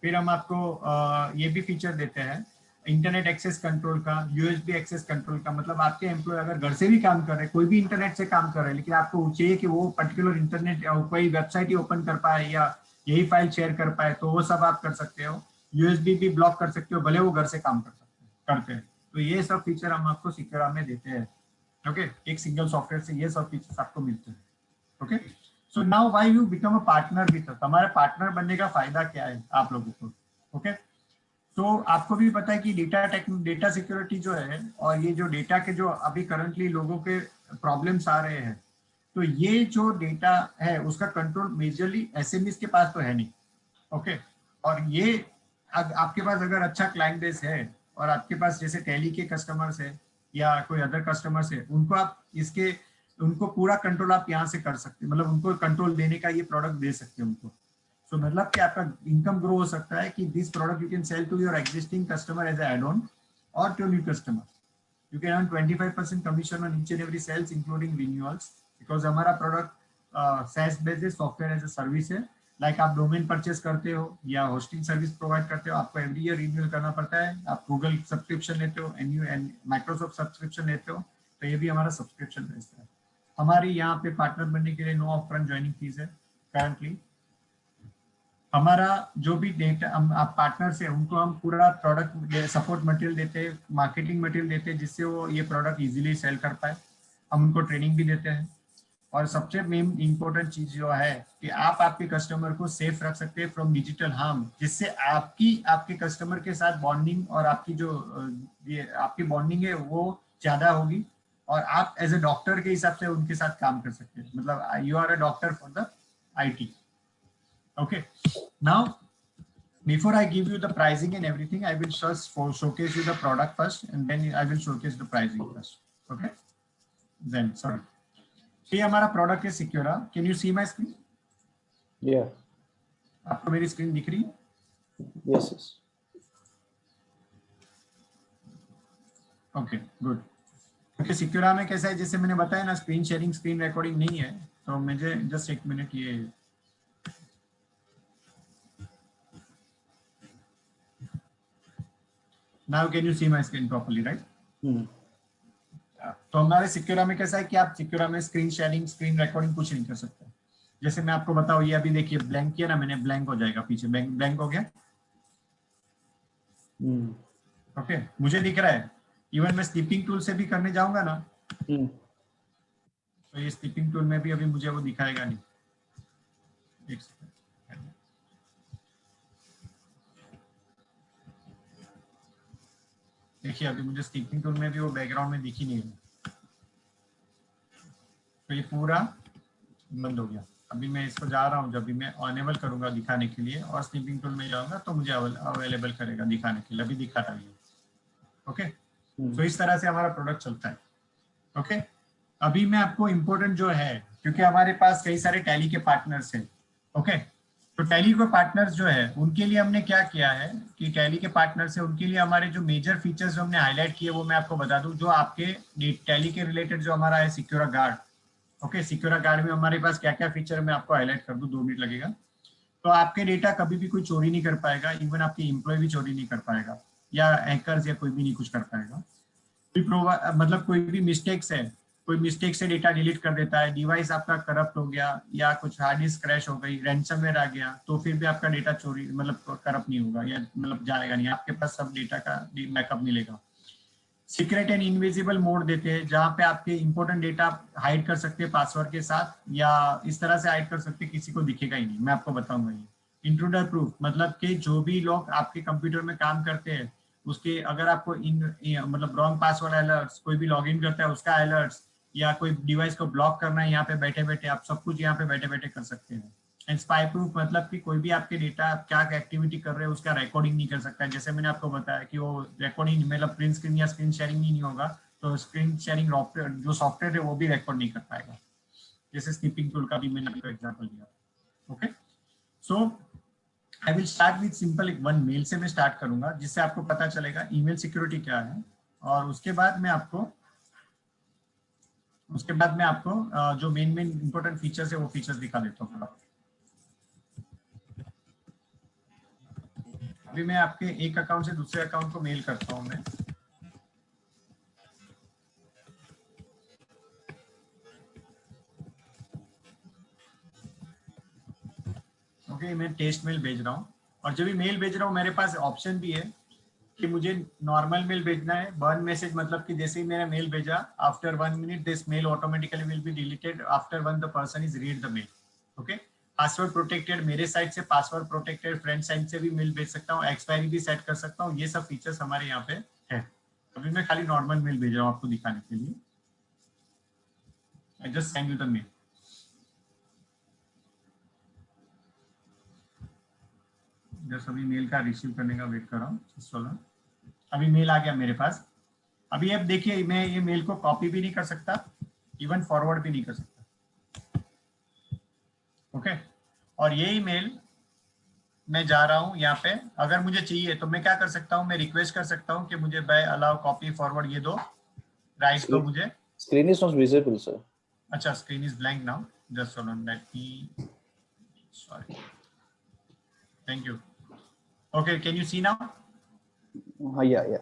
फिर हम आपको ये भी फीचर देते हैं इंटरनेट एक्सेस कंट्रोल का, यूएसबी एक्सेस कंट्रोल का, मतलब आपके एम्प्लॉय अगर घर से भी काम कर रहे हैं, कोई भी इंटरनेट से काम कर रहे हैं, लेकिन आपको चाहिए कि वो पर्टिकुलर इंटरनेट कोई वेबसाइट ही ओपन कर पाए या यही फाइल शेयर कर पाए, तो वो सब आप कर सकते हो। यूएसबी भी ब्लॉक कर सकते हो, भले वो घर से काम करते हैं। तो ये सब फीचर हम आपको सिक्योरा में देते हैं। ओके एक सिंगल सॉफ्टवेयर से ये सब फीचर्स आपको मिलते हैं। Okay so now why you become a partner with us, हमारे पार्टनर बनने का फायदा क्या है आप लोगों को। ओके तो आपको भी पता है कि डेटा सिक्योरिटी जो है, और ये जो डेटा के जो अभी करंटली लोगों के प्रॉब्लम्स आ रहे हैं, तो ये जो डेटा है उसका कंट्रोल मेजरली एसएमईज के पास तो है नहीं। ओके और ये आपके पास अगर अच्छा क्लाइंट बेस है और आपके पास जैसे टैली के कस्टमर्स है या कोई अदर कस्टमर्स है, उनको आप इसके उनको पूरा कंट्रोल आप यहाँ से कर सकते हैं, मतलब उनको कंट्रोल देने का ये प्रोडक्ट दे सकते हैं उनको। सो मतलब कि आपका इनकम ग्रो हो सकता है कि this product you can sell to your existing customer as add on और to new customer. You can earn 25% commission on each and every sales including renewals, because हमारा product SaaS based software as a service है। Like आप domain purchase करते हो या hosting service provide करते हो, आपको एवरी ईयर रिन्यूअल करना पड़ता है। आप गूगल सब्सक्रिप्शन लेते हो एंड माइक्रोसॉफ्ट सब्सक्रिप्शन लेते हो, तो ये भी हमारा सब्सक्रिप्शन बेस्ड है। हमारी यहाँ पे पार्टनर बनने के लिए नो अपफ्रंट ज्वाइनिंग फीस है करंटली। हमारा जो भी डेटा हम आप पार्टनर से उनको हम पूरा प्रोडक्ट सपोर्ट मटेरियल देते हैं, मार्केटिंग मटेरियल देते हैं, जिससे वो ये प्रोडक्ट इजीली सेल कर पाए। हम उनको ट्रेनिंग भी देते हैं। और सबसे मेन इंपॉर्टेंट चीज जो है कि आप आपके कस्टमर को सेफ रख सकते हैं फ्रॉम डिजिटल हार्म, जिससे आपके कस्टमर के साथ बॉन्डिंग और आपकी जो ये आपकी बॉन्डिंग है वो ज्यादा होगी, और आप एज ए डॉक्टर के हिसाब से उनके साथ काम कर सकते हैं, मतलब you are a doctor for the IT। Okay, now before I give you the pricing and everything, I will first showcase you the product first, and then I will showcase the pricing first. Okay, then sorry. ये हमारा product है Secura. Can you see my screen? Yeah. आपको मेरी screen दिख रही है? Yes, yes. Okay good. क्योंकि Secura में कैसा है, जैसे मैंने बताया ना, स्क्रीन शेयरिंग, स्क्रीन रिकॉर्डिंग नहीं है, तो मुझे जस्ट एक मिनट ये now can you see my screen properly right? तो हमारे सिक्योरा में कैसा है कि आप सिक्योरा में स्क्रीन शेयरिंग, स्क्रीन रिकॉर्डिंग कुछ नहीं कर सकते। जैसे मैं आपको बताऊं, ये अभी देखिए ब्लैंक किया ना मैंने, ब्लैंक हो जाएगा पीछे, ब्लैंक हो गया। ओके मुझे दिख रहा है। इवन मैं स्लीपिंग टूल से भी करने जाऊंगा ना, तो ये स्लीपिंग टूल में भी अभी मुझे वो दिखाएगा नहीं। एक सेकंड, देखिए अभी मुझे स्लीपिंग टूल में भी वो बैकग्राउंड में दिख ही नहीं रहा। तो ये पूरा बंद हो गया। अभी मैं इसको जा रहा हूँ, जब भी मैं अनेबल करूंगा दिखाने के लिए और स्निपिंग टूल में जाऊंगा तो मुझे अवेलेबल करेगा दिखाने के लिए। अभी दिखा रहा है। ओके, तो इस तरह से हमारा प्रोडक्ट चलता है। ओके, अभी मैं आपको इम्पोर्टेंट जो है, क्योंकि हमारे पास कई सारे टैली के पार्टनर्स हैं। ओके, तो टैली के पार्टनर्स जो है उनके लिए हमने क्या किया है कि टैली के पार्टनर्स है उनके लिए हमारे जो मेजर फीचर्स जो हमने हाईलाइट किए वो मैं आपको बता दूं। जो आपके टैली के रिलेटेड जो हमारा है सिक्योरा गार्ड। ओके, सिक्योरा गार्ड में हमारे पास क्या क्या फीचर मैं आपको हाईलाइट कर दूं, 2 मिनट लगेगा। तो आपके डेटा कभी भी कोई चोरी नहीं कर पाएगा, इवन आपके एम्प्लॉय भी चोरी नहीं कर पाएगा, या हैकर्स या कोई भी नहीं कुछ कर पाएगा। मतलब कोई भी मिस्टेक्स है, कोई मिस्टेक से डेटा डिलीट कर देता है, डिवाइस आपका करप्ट हो गया या कुछ हार्ड डिस्क क्रैश हो गई, रैंसमवेयर आ गया, तो फिर भी आपका डेटा चोरी मतलब करप्ट नहीं होगा या मतलब जाएगा नहीं, आपके पास सब डेटा का बैकअप मिलेगा। सीक्रेट एंड इनविजिबल मोड देते हैं जहां पे आपके इंपॉर्टेंट डेटा हाइड कर सकते हैं पासवर्ड के साथ, या इस तरह से हाइड कर सकते हैं किसी को दिखेगा ही नहीं। मैं आपको बताऊंगा ये। इंट्रूडर प्रूफ मतलब कि जो भी लोग आपके कंप्यूटर में काम करते हैं उसके अगर आपको मतलब रॉन्ग पासवर्ड अलर्ट्स, कोई भी लॉगिन करता है उसका अलर्ट्स, या कोई डिवाइस को ब्लॉक करना है यहाँ पे बैठे बैठे, आप सब कुछ यहाँ पे बैठे बैठे कर सकते हैं। एंड स्पाई प्रूफ मतलब कि कोई भी आपके डेटा क्या एक्टिविटी कर रहे हैं उसका रिकॉर्डिंग नहीं कर सकता है। जैसे मैंने आपको बताया कि वो रिकॉर्डिंग मतलब प्रिंट स्क्रीन या स्क्रीन शेयरिंग नहीं होगा, तो स्क्रीन शेयरिंग जो सॉफ्टवेयर है वो भी रिकॉर्ड नहीं कर पाएगा। जैसे स्निपिंग टूल का भी मैंने आपको एग्जांपल दिया। Okay, so I will start with simple एक वन मेल से मैं स्टार्ट करूंगा जिससे आपको पता चलेगा ईमेल सिक्योरिटी क्या है, और उसके बाद मैं आपको जो मेन इंपॉर्टेंट फीचर्स है वो फीचर्स दिखा देता हूँ। अभी मैं आपके एक अकाउंट से दूसरे अकाउंट को मेल करता हूँ मैं। ओके, मैं टेस्ट मेल भेज रहा हूँ, और जब भी मेल भेज रहा हूँ मेरे पास ऑप्शन भी है कि मुझे नॉर्मल मेल भेजना है, बर्न मैसेज मतलब कि जैसे ही मैंने मेल भेजा after 1 minute this mail automatically will be deleted after one the person is read the mail. Okay, password protected, मेरे साइड से पासवर्ड प्रोटेक्टेड, फ्रेंड साइड से भी मेल भेज सकता हूँ, एक्सपायरी भी सेट कर सकता हूँ। ये सब फीचर्स हमारे यहाँ पे है। अभी मैं खाली नॉर्मल मेल भेज रहा हूँ आपको दिखाने के लिए। I just send you the mail. Just अभी मेल का रिसीव करने का वेट कर रहा हूँ। अभी मेल आ गया मेरे पास। अभी अब देखिए मैं ये मेल को कॉपी भी नहीं कर सकता, इवन फॉरवर्ड भी नहीं कर सकता। ओके, और यही मेल मैं जा रहा हूँ यहाँ पे, अगर मुझे चाहिए तो मैं क्या कर सकता हूँ, मैं रिक्वेस्ट कर सकता हूँ कि मुझे बाय अलाउ कॉपी फॉरवर्ड ये दो राइट दो मुझे। Screen is not visible, sir. अच्छा, screen is blank now, just hold on, let me, sorry, thank you. Okay, can you see now? Yeah, yeah.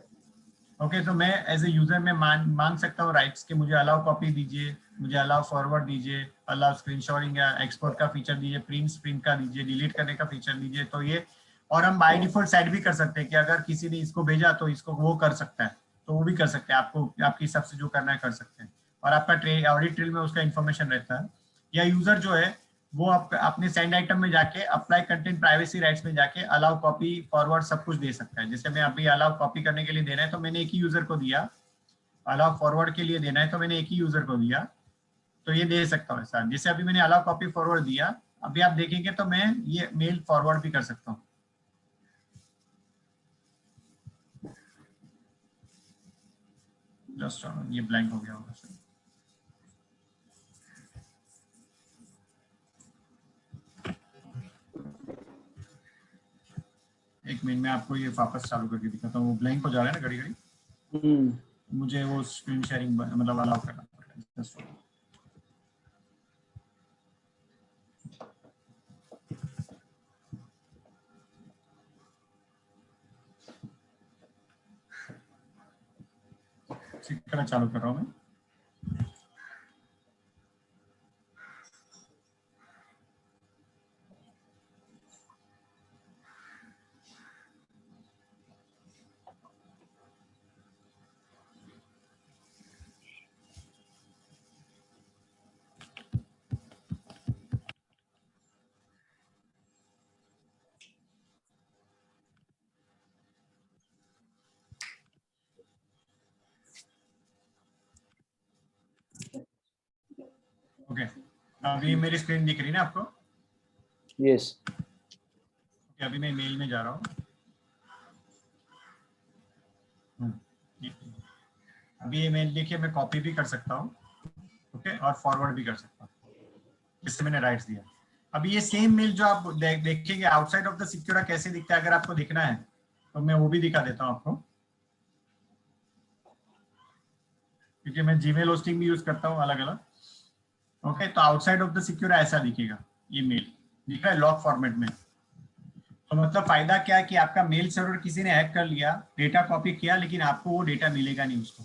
Okay, तो मैं एज ए यूजर में मांग सकता हूँ राइट्स कि मुझे अलाउ कॉपी दीजिए, मुझे अलाउ फॉरवर्ड दीजिए, अलाउ स्क्रीनशॉटिंग या एक्सपोर्ट का फीचर दीजिए, प्रिंट का दीजिए, डिलीट करने का फीचर दीजिए। तो ये, और हम बाय डिफॉल्ट सेट भी कर सकते हैं कि अगर किसी ने इसको भेजा तो इसको वो कर सकता है, तो वो भी कर सकते हैं। आपको आपके हिसाब से जो करना है कर सकते हैं, और आपका ऑडिट ट्रेल में उसका इन्फॉर्मेशन रहता है। या यूजर जो है वो अपने सेंड आइटम में जाके अप्लाई कंटेंट प्राइवेसी राइट्स में जाके अलाउ कॉपी फॉरवर्ड सब कुछ दे सकता है। जैसे मैं अभी अलाउ कॉपी करने के लिए देना है तो मैंने एक ही यूजर को दिया, अलाउ फॉरवर्ड के लिए देना है तो मैंने एक ही यूजर को दिया, तो ये दे सकता हूँ ऐसा। जैसे अभी मैंने अलाउ कॉपी फॉरवर्ड दिया, अभी आप देखेंगे तो मैं ये मेल फॉरवर्ड भी कर सकता हूँ। जस्ट ये ब्लैंक हो गया होगा सर। एक मिनट में आपको ये वापस चालू करके दिखाता हूँ, वो ब्लैंक हो जा रहा है ना घड़ी घड़ी, मुझे वो स्क्रीन शेयरिंग मतलब अलाउ करना पड़ेगा। जस्ट करना चालू कर रहा हूँ मैं। अभी मेरी स्क्रीन दिख रही है ना आपको? Yes. Okay, अभी मैं मेल में जा रहा हूँ। अभी ये मेल देखिए, मैं कॉपी भी कर सकता हूँ, ओके, और फॉरवर्ड भी कर सकता हूँ, जिससे मैंने राइट्स दिया। अभी ये सेम मेल जो आप देखेंगे आउटसाइड ऑफ द सिक्योरा कैसे दिखता है, अगर आपको दिखना है तो मैं वो भी दिखा देता हूँ आपको, क्योंकि मैं जीमेल होस्टिंग भी यूज करता हूँ अलग अलग। ओके, तो आउटसाइड ऑफ द सिक्योरा ऐसा दिखेगा, ये मेल दिख रहा है लॉग फॉर्मेट में। तो मतलब फायदा क्या है कि आपका मेल सर्वर किसी ने हैक कर लिया, डेटा कॉपी किया, लेकिन आपको वो डेटा मिलेगा नहीं उसको।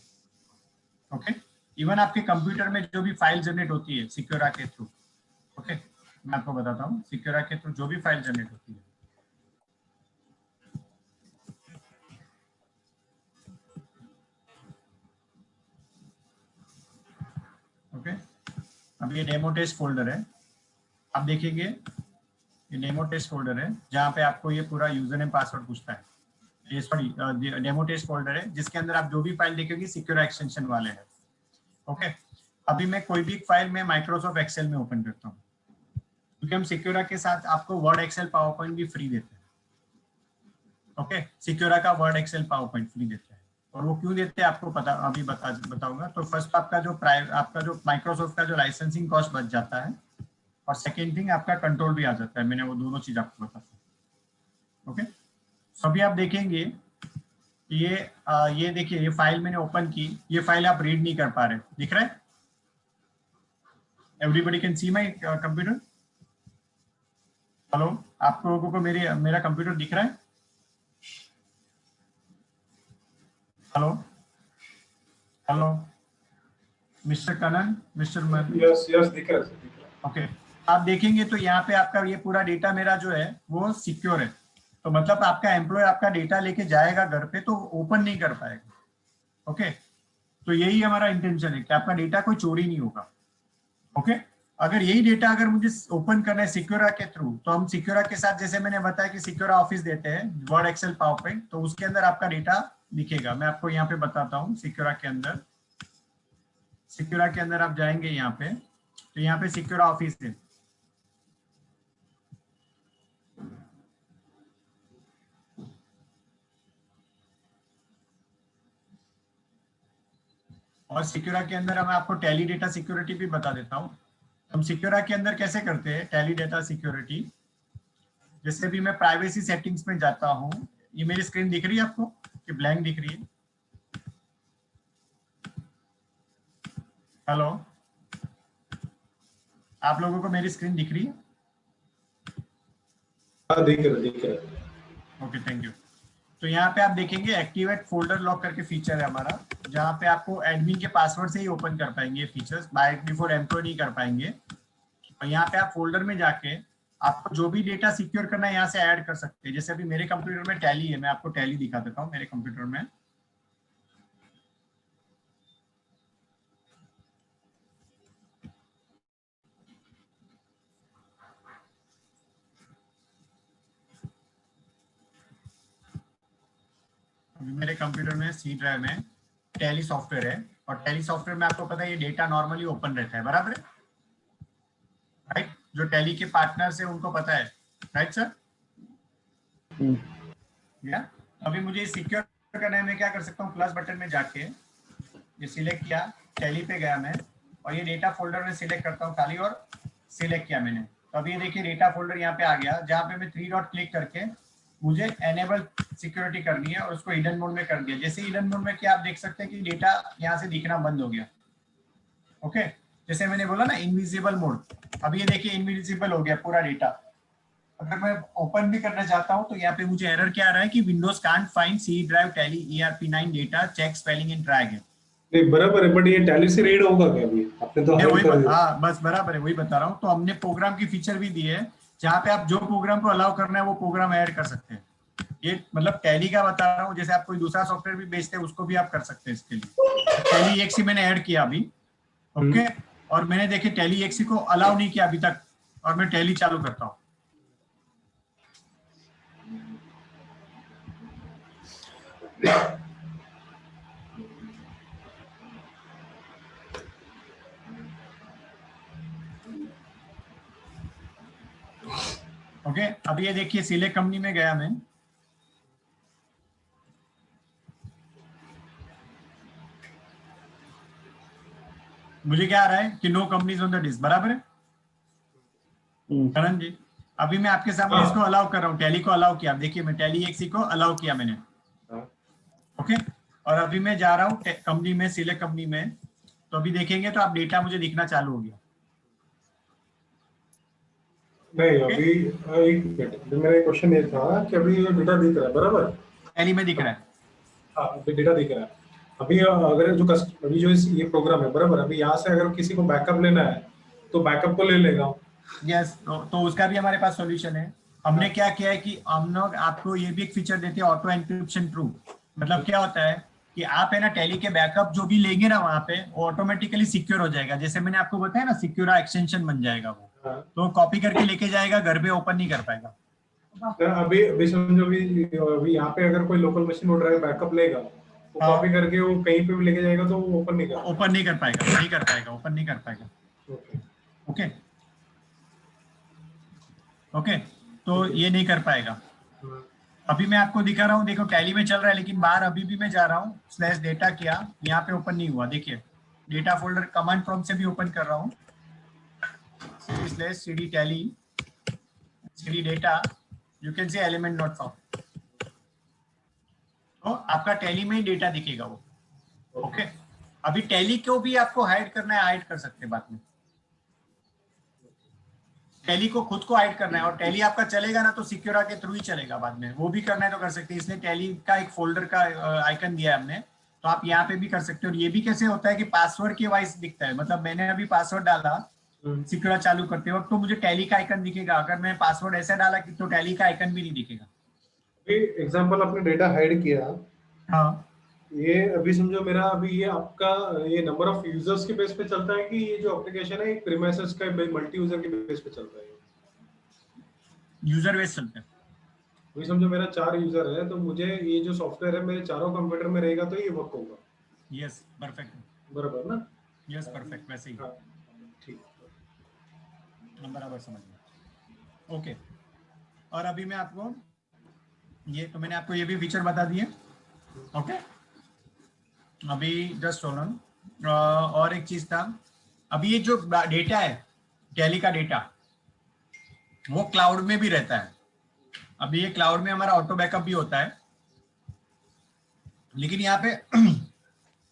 ओके, इवन आपके कंप्यूटर में जो भी फाइल जनरेट होती है सिक्योरा के थ्रू, ओके, मैं आपको बताता हूँ सिक्योरा के थ्रू जो भी फाइल जनरेट होती है, ओके, अब ये डेमो टेस्ट फोल्डर है, आप देखेंगे ये डेमो टेस्ट फोल्डर है जहाँ पे आपको ये पूरा यूजर नेम पासवर्ड पूछता है। ये सॉरी डेमो टेस्ट फोल्डर है जिसके अंदर आप जो भी फाइल देखेंगे सिक्योर एक्सटेंशन वाले हैं। ओके, अभी मैं कोई भी फाइल में माइक्रोसॉफ्ट एक्सेल में ओपन करता हूँ, क्योंकि हम सिक्योरा के साथ आपको वर्ड एक्सेल पावर पॉइंट भी फ्री देते हैं। ओके, सिक्योरा का Word Excel PowerPoint free देते हैं, और वो क्यों देते हैं आपको पता अभी बताऊंगा। तो फर्स्ट आपका जो माइक्रोसॉफ्ट का जो लाइसेंसिंग कॉस्ट बच जाता है, और सेकेंड थिंग आपका कंट्रोल भी आ जाता है। मैंने वो दोनों चीज आपको बताता हूँ। ओके, अभी आप देखेंगे ये देखिए, ये फाइल मैंने ओपन की, ये फाइल आप रीड नहीं कर पा रहे, दिख रहा है? Everybody can see my computer? Hello, आप लोगों को मेरा कंप्यूटर दिख रहा है? Hello hello mister Kanan, mister Mann? Yes yes दिख रहा है। ओके, आप देखेंगे तो यहाँ पे आपका ये पूरा डेटा मेरा जो है वो सिक्योर है। तो मतलब आपका एम्प्लॉय आपका डेटा लेके जाएगा घर पे तो ओपन नहीं कर पाएगा। ओके, तो यही हमारा इंटेंशन है कि आपका डेटा कोई चोरी नहीं होगा। ओके, अगर यही डेटा अगर मुझे ओपन करना है सिक्योरा के थ्रू, तो हम सिक्योरा के साथ, जैसे मैंने बताया कि सिक्योरा ऑफिस देते हैं वर्ड एक्सेल पावर पॉइंट, तो उसके अंदर आपका डेटा दिखेगा। मैं आपको यहाँ पे बताता हूँ सिक्योरा के अंदर आप जाएंगे यहाँ पे, तो यहाँ पे सिक्योरा ऑफिस है। और सिक्योरा के अंदर मैं आपको टैली डेटा सिक्योरिटी भी बता देता हूँ। हम सिक्योरा के अंदर कैसे करते हैं टैली डेटा सिक्योरिटी। जैसे भी मैं प्राइवेसी सेटिंग्स में जाता हूँ, ये मेरी स्क्रीन दिख रही है आपको कि ब्लैंक दिख रही है? हेलो, आप लोगों को मेरी स्क्रीन दिख रही है? हाँ दिख रहा है। Okay, thank you. तो यहाँ पे आप देखेंगे एक्टिवेट फोल्डर लॉक करके फीचर है हमारा, जहाँ पे आपको एडमिन के पासवर्ड से ही ओपन कर पाएंगे फीचर्स, बाय डिफॉल्ट एम्प्लॉय नहीं कर पाएंगे। और यहाँ पे आप फोल्डर में जाके आपको जो भी डेटा सिक्योर करना है यहाँ से ऐड कर सकते हैं। जैसे अभी मेरे कंप्यूटर में टैली है, मैं आपको टैली दिखा देता हूँ मेरे कंप्यूटर में। अभी मेरे कंप्यूटर में सी ड्राइव में टैली सॉफ्टवेयर है, और टैली सॉफ्टवेयर में आपको पता है ये डेटा नॉर्मली ओपन रहता है, बराबर है? राइट, जो टैली के पार्टनर्स है उनको पता है, राइट सर? या अभी मुझे सिक्योर करना है, मैं क्या कर सकता हूँ, प्लस बटन में जाके ये सिलेक्ट किया, टैली पे गया मैं, और ये डेटा फोल्डर में सिलेक्ट करता हूँ खाली, और सिलेक्ट किया मैंने। तो अभी ये देखिए डेटा फोल्डर यहाँ पे आ गया, जहाँ पे मैं 3 डॉट क्लिक करके मुझे एनेबल सिक्योरिटी करनी है और उसको हिडन मोड में कर दिया। जैसे हिडन मोड में क्या आप देख सकते हैं कि डेटा यहाँ से दिखना बंद हो गया। ओके, जैसे मैंने बोला ना इनविजिबल मोड, अब ये देखिए इनविजिबल हो गया पूरा डेटा। अगर मैं ओपन भी करना चाहता हूँ तो यहाँ पे मुझे एरर क्या आ रहा है कि Windows can't find C drive Tally ERP9 data, check spelling in try again. नहीं बराबर है, बट ये टैली से रीड होगा क्या अभी? आपने तो हाइड कर दिया। हाँ बस बराबर है, वही बता रहा हूँ। तो हमने प्रोग्राम की फीचर भी दी है जहाँ पे आप जो प्रोग्राम को अलाउ करना है वो प्रोग्राम ऐड कर सकते हैं। ये मतलब टैली का बता रहा हूँ, जैसे आप कोई दूसरा सॉफ्टवेयर भी बेचते हैं उसको भी आप कर सकते हैं इसके लिए। टैली एक्सी मैंने ऐड किया अभी, ओके, और मैंने देखे टैली एक्सी को अलाउ नहीं किया अभी तक, और मैं टैली चालू करता हूँ। ओके अब ये देखिए सिलेक्ट कंपनी में गया मैं, मुझे क्या आ रहा है कि no companies on the list, बराबर है करण जी। अभी मैं आपके सामने इसको अलाउ कर रहा हूँ, टैली को अलाउ किया, देखिए मैं टैली एक्सी को अलाउ किया मैंने, ओके। और अभी मैं जा रहा हूँ कंपनी में, सिलेक्ट कंपनी में, तो अभी देखेंगे तो आप डेटा मुझे दिखना चालू हो गया। नहीं अभी एक मिनट, अभी मेरा क्वेश्चन ये था कि अभी ये डेटा दिख रहा है बराबर, टैली में दिख रहा है, हाँ अभी डेटा दिख रहा है। अभी अगर जो अभी जो ये प्रोग्राम है बराबर, अभी यहाँ से अगर किसी को बैकअप लेना है तो बैकअप को ले लेगा। यस तो उसका भी हमारे पास सॉल्यूशन है। हमने क्या किया है कि हम लोग आपको ये भी एक फीचर देते हैं, ऑटो एन्क्रिप्शन ट्रू। मतलब क्या होता है कि आप है ना टैली के बैकअप जो भी लेंगे ना वहां पे, वो ऑटोमेटिकली सिक्योर हो जाएगा। जैसे मैंने आपको बताया ना, सिक्योरा एक्सटेंशन बन जाएगा वो, तो कॉपी करके लेके जाएगा, घर पे ओपन नहीं कर पाएगा। अभी अभी समझो अभी यहाँ पे अगर कोई लोकल मशीन वो ड्राइव बैकअप लेगा, वो कॉपी करके वो कहीं पे भी लेके जाएगा तो वो ओपन नहीं कर ओपन नहीं कर पाएगा, नहीं कर पाएगा, ओपन नहीं कर पाएगा। ओके ओके तो ये नहीं कर पाएगा। अभी मैं आपको दिखा रहा हूँ, देखो टैली में चल रहा है, लेकिन बाहर अभी भी मैं जा रहा हूँ, स्लैश डेटा किया, यहाँ पे ओपन नहीं हुआ। देखिए डेटा फोल्डर कमांड प्रॉम्प्ट से भी ओपन कर रहा हूँ, slash cd tally cd data, you can see element not found, तो आपका टैली में ही डेटा दिखेगा वो। ओके अभी टैली को भी आपको हाइड करना है, हाइड कर सकते हैं बाद में। टैली को खुद को हाइड करना है, और टैली आपका चलेगा ना तो सिक्योरा के थ्रू ही चलेगा बाद में, वो भी करना है तो कर सकते हैं। इसलिए टैली का एक फोल्डर का आइकन दिया है हमने, तो आप यहाँ पे भी कर सकते हो। और ये भी कैसे होता है कि पासवर्ड के वाइज दिखता है, मतलब मैंने अभी पासवर्ड डाला सिक्योरा चालू करते वक्त, तो मुझे टैली का आइकन दिखेगा। अगर मैं पासवर्ड ऐसा डाला कि तो टैली का आइकन भी नहीं दिखेगा। एग्जांपल आपने डेटा हाइड किया, हाँ ये अभी समझो मेरा अभी ये आपका ये नंबर ऑफ यूजर्स के बेस पे चलता है कि ये जो एप्लीकेशन है एक प्रीमाइसेस का मल्टी यूजर के बेस पे चलता है? यूजर बेस चलता है। अभी समझो मेरा 4 यूजर है, तो मुझे ये जो सॉफ्टवेयर है मेरे चारों कंप्यूटर में रहेगा तो ये वर्क होगा। यस परफेक्ट, बराबर ना? यस परफेक्ट, वैसे ही। हाँ, ठीक, हम बराबर समझ गए। ओके और अभी मैं आपको ये, तो मैंने आपको ये भी फीचर बता दिए। ओके अभी जस्ट होल्ड ऑन, और एक चीज था, अभी ये जो डेटा है टैली का डेटा, वो क्लाउड में भी रहता है। अभी ये क्लाउड में हमारा ऑटो बैकअप भी होता है, लेकिन यहाँ पे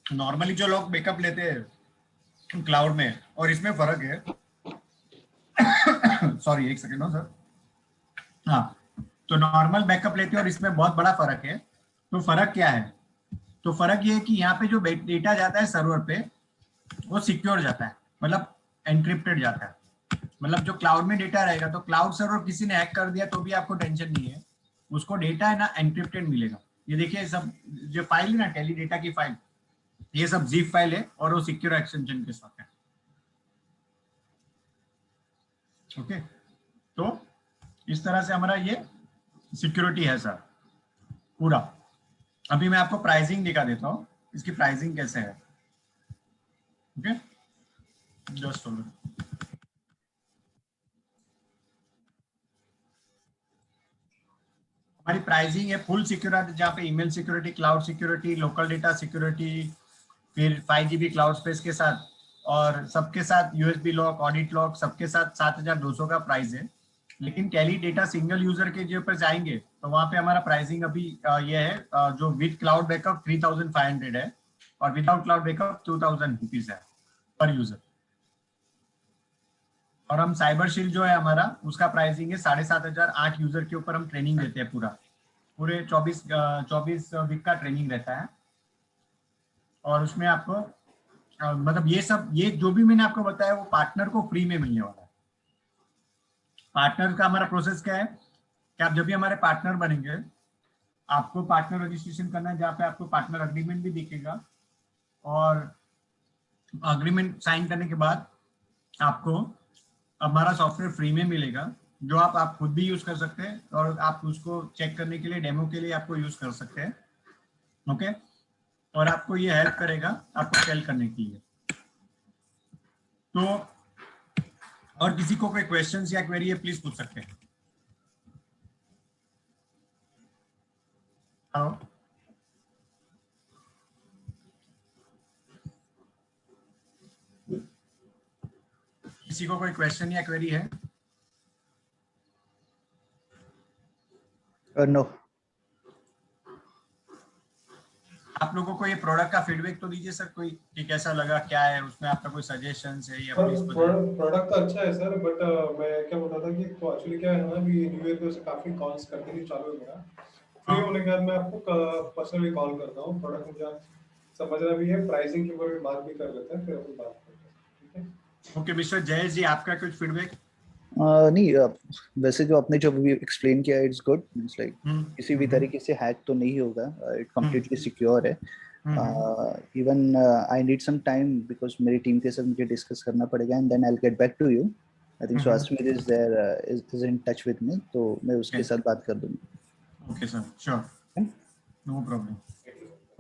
नॉर्मली जो लोग बैकअप लेते हैं क्लाउड में और इसमें फर्क है। सॉरी एक सेकेंड हो सर। हाँ तो नॉर्मल बैकअप लेते हैं और इसमें बहुत बड़ा फर्क है। तो फर्क क्या है? तो फर्क ये है कि यहाँ पे जो डेटा जाता है सर्वर पे, वो सिक्योर जाता है, मतलब एनक्रिप्टेड जाता है। मतलब जो क्लाउड में डेटा रहेगा, तो क्लाउड सर्वर किसी ने हैक कर दिया तो भी आपको टेंशन नहीं है, उसको डेटा है ना एनक्रिप्टेड मिलेगा। ये देखिए सब जो फाइल है ना टैली डेटा की फाइल, ये सब zip फाइल है और वो सिक्योर एक्सटेंशन के साथ है। ओके तो इस तरह से हमारा ये सिक्योरिटी है सर पूरा। अभी मैं आपको प्राइसिंग दिखा देता हूँ, इसकी प्राइसिंग कैसे है। Okay just hold. हमारी प्राइसिंग है फुल सिक्योरिटी, जहाँ पे email security, cloud security, local data security, फिर 5 GB क्लाउड स्पेस के साथ, और सबके साथ यूएसबी लॉक, ऑडिट लॉक, सबके साथ 7200 का प्राइस है। लेकिन टैली डेटा सिंगल यूजर के जो पर जाएंगे तो वहां पे हमारा प्राइसिंग अभी ये है, जो विद क्लाउड बैकअप 3500 है और विदाउट क्लाउड बैकअप 2000 रुपीज है पर यूजर। और हम साइबर शील्ड जो है हमारा, उसका प्राइसिंग है 7500। 8 यूजर के ऊपर हम ट्रेनिंग देते हैं, पूरे 24 वीक का ट्रेनिंग रहता है। और उसमें आपको मतलब ये जो भी मैंने आपको बताया वो पार्टनर को फ्री में मिलने वाला है। पार्टनर का हमारा प्रोसेस क्या है कि आप जब भी हमारे पार्टनर बनेंगे, आपको पार्टनर रजिस्ट्रेशन करना है, जहाँ पे आपको पार्टनर अग्रीमेंट भी दिखेगा, और अग्रीमेंट साइन करने के बाद आपको हमारा सॉफ्टवेयर फ्री में मिलेगा, जो आप खुद भी यूज कर सकते हैं, और आप उसको चेक करने के लिए, डेमो के लिए आपको यूज कर सकते हैं। ओके और आपको ये हेल्प करेगा आपको सेल करने के लिए। तो और किसी को कोई क्वेश्चंस या क्वेरी है प्लीज पूछ सकते हैं। आओ। किसी को कोई क्वेश्चन या क्वेरी है? No. आप लोगों को ये प्रोडक्ट का फीडबैक तो दीजिए सर, कोई कि कैसा लगा, क्या है उसमें आपका कोई सजेशन है या प्लीज बताइए। प्रोडक्ट तो अच्छा है सर, बट मैं क्या बोल रहा था कि तो एक्चुअली क्या है ना कि न्यू ईयर पे उसे काफी कॉल्स कंटिन्यू चालू है मेरा। फ्री होने के बाद मैं आपको पर्सनली कॉल करता हूँ। प्रोडक्ट मुझे समझना भी है, प्राइसिंग के ऊपर भी बात भी कर लेते हैं, फिर अपन बात करते हैं, ठीक है? ओके मिस्टर जयेश जी, आपका कुछ फीडबैक? नहीं, वैसे जो आपने जो भी एक्सप्लेन किया इट्स गुड, मींस लाइक किसी भी तरीके से हैक तो नहीं होगा, इट कंप्लीटली सिक्योर है। Even I need some time because मेरी टीम के साथ मुझे डिस्कस करना पड़ेगा and then I will get back to you. I think so Asmit is there, is in touch with me, तो मैं उसके साथ बात कर दूंगा। Okay sir, sure, no problem.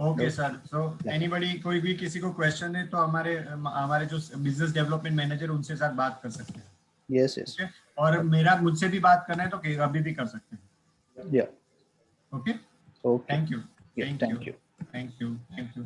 Okay sir, so anybody, कोई भी किसी को क्वेश्चन है तो हमारे हमारे जो बिजनेस डेवलपमेंट मैनेजर उनसे साथ बात कर सकते हैं। यस यस, और मेरा मुझसे भी बात करना है तो अभी भी कर सकते हैं। या okay, okay, thank you, thank you. Thank you, thank you.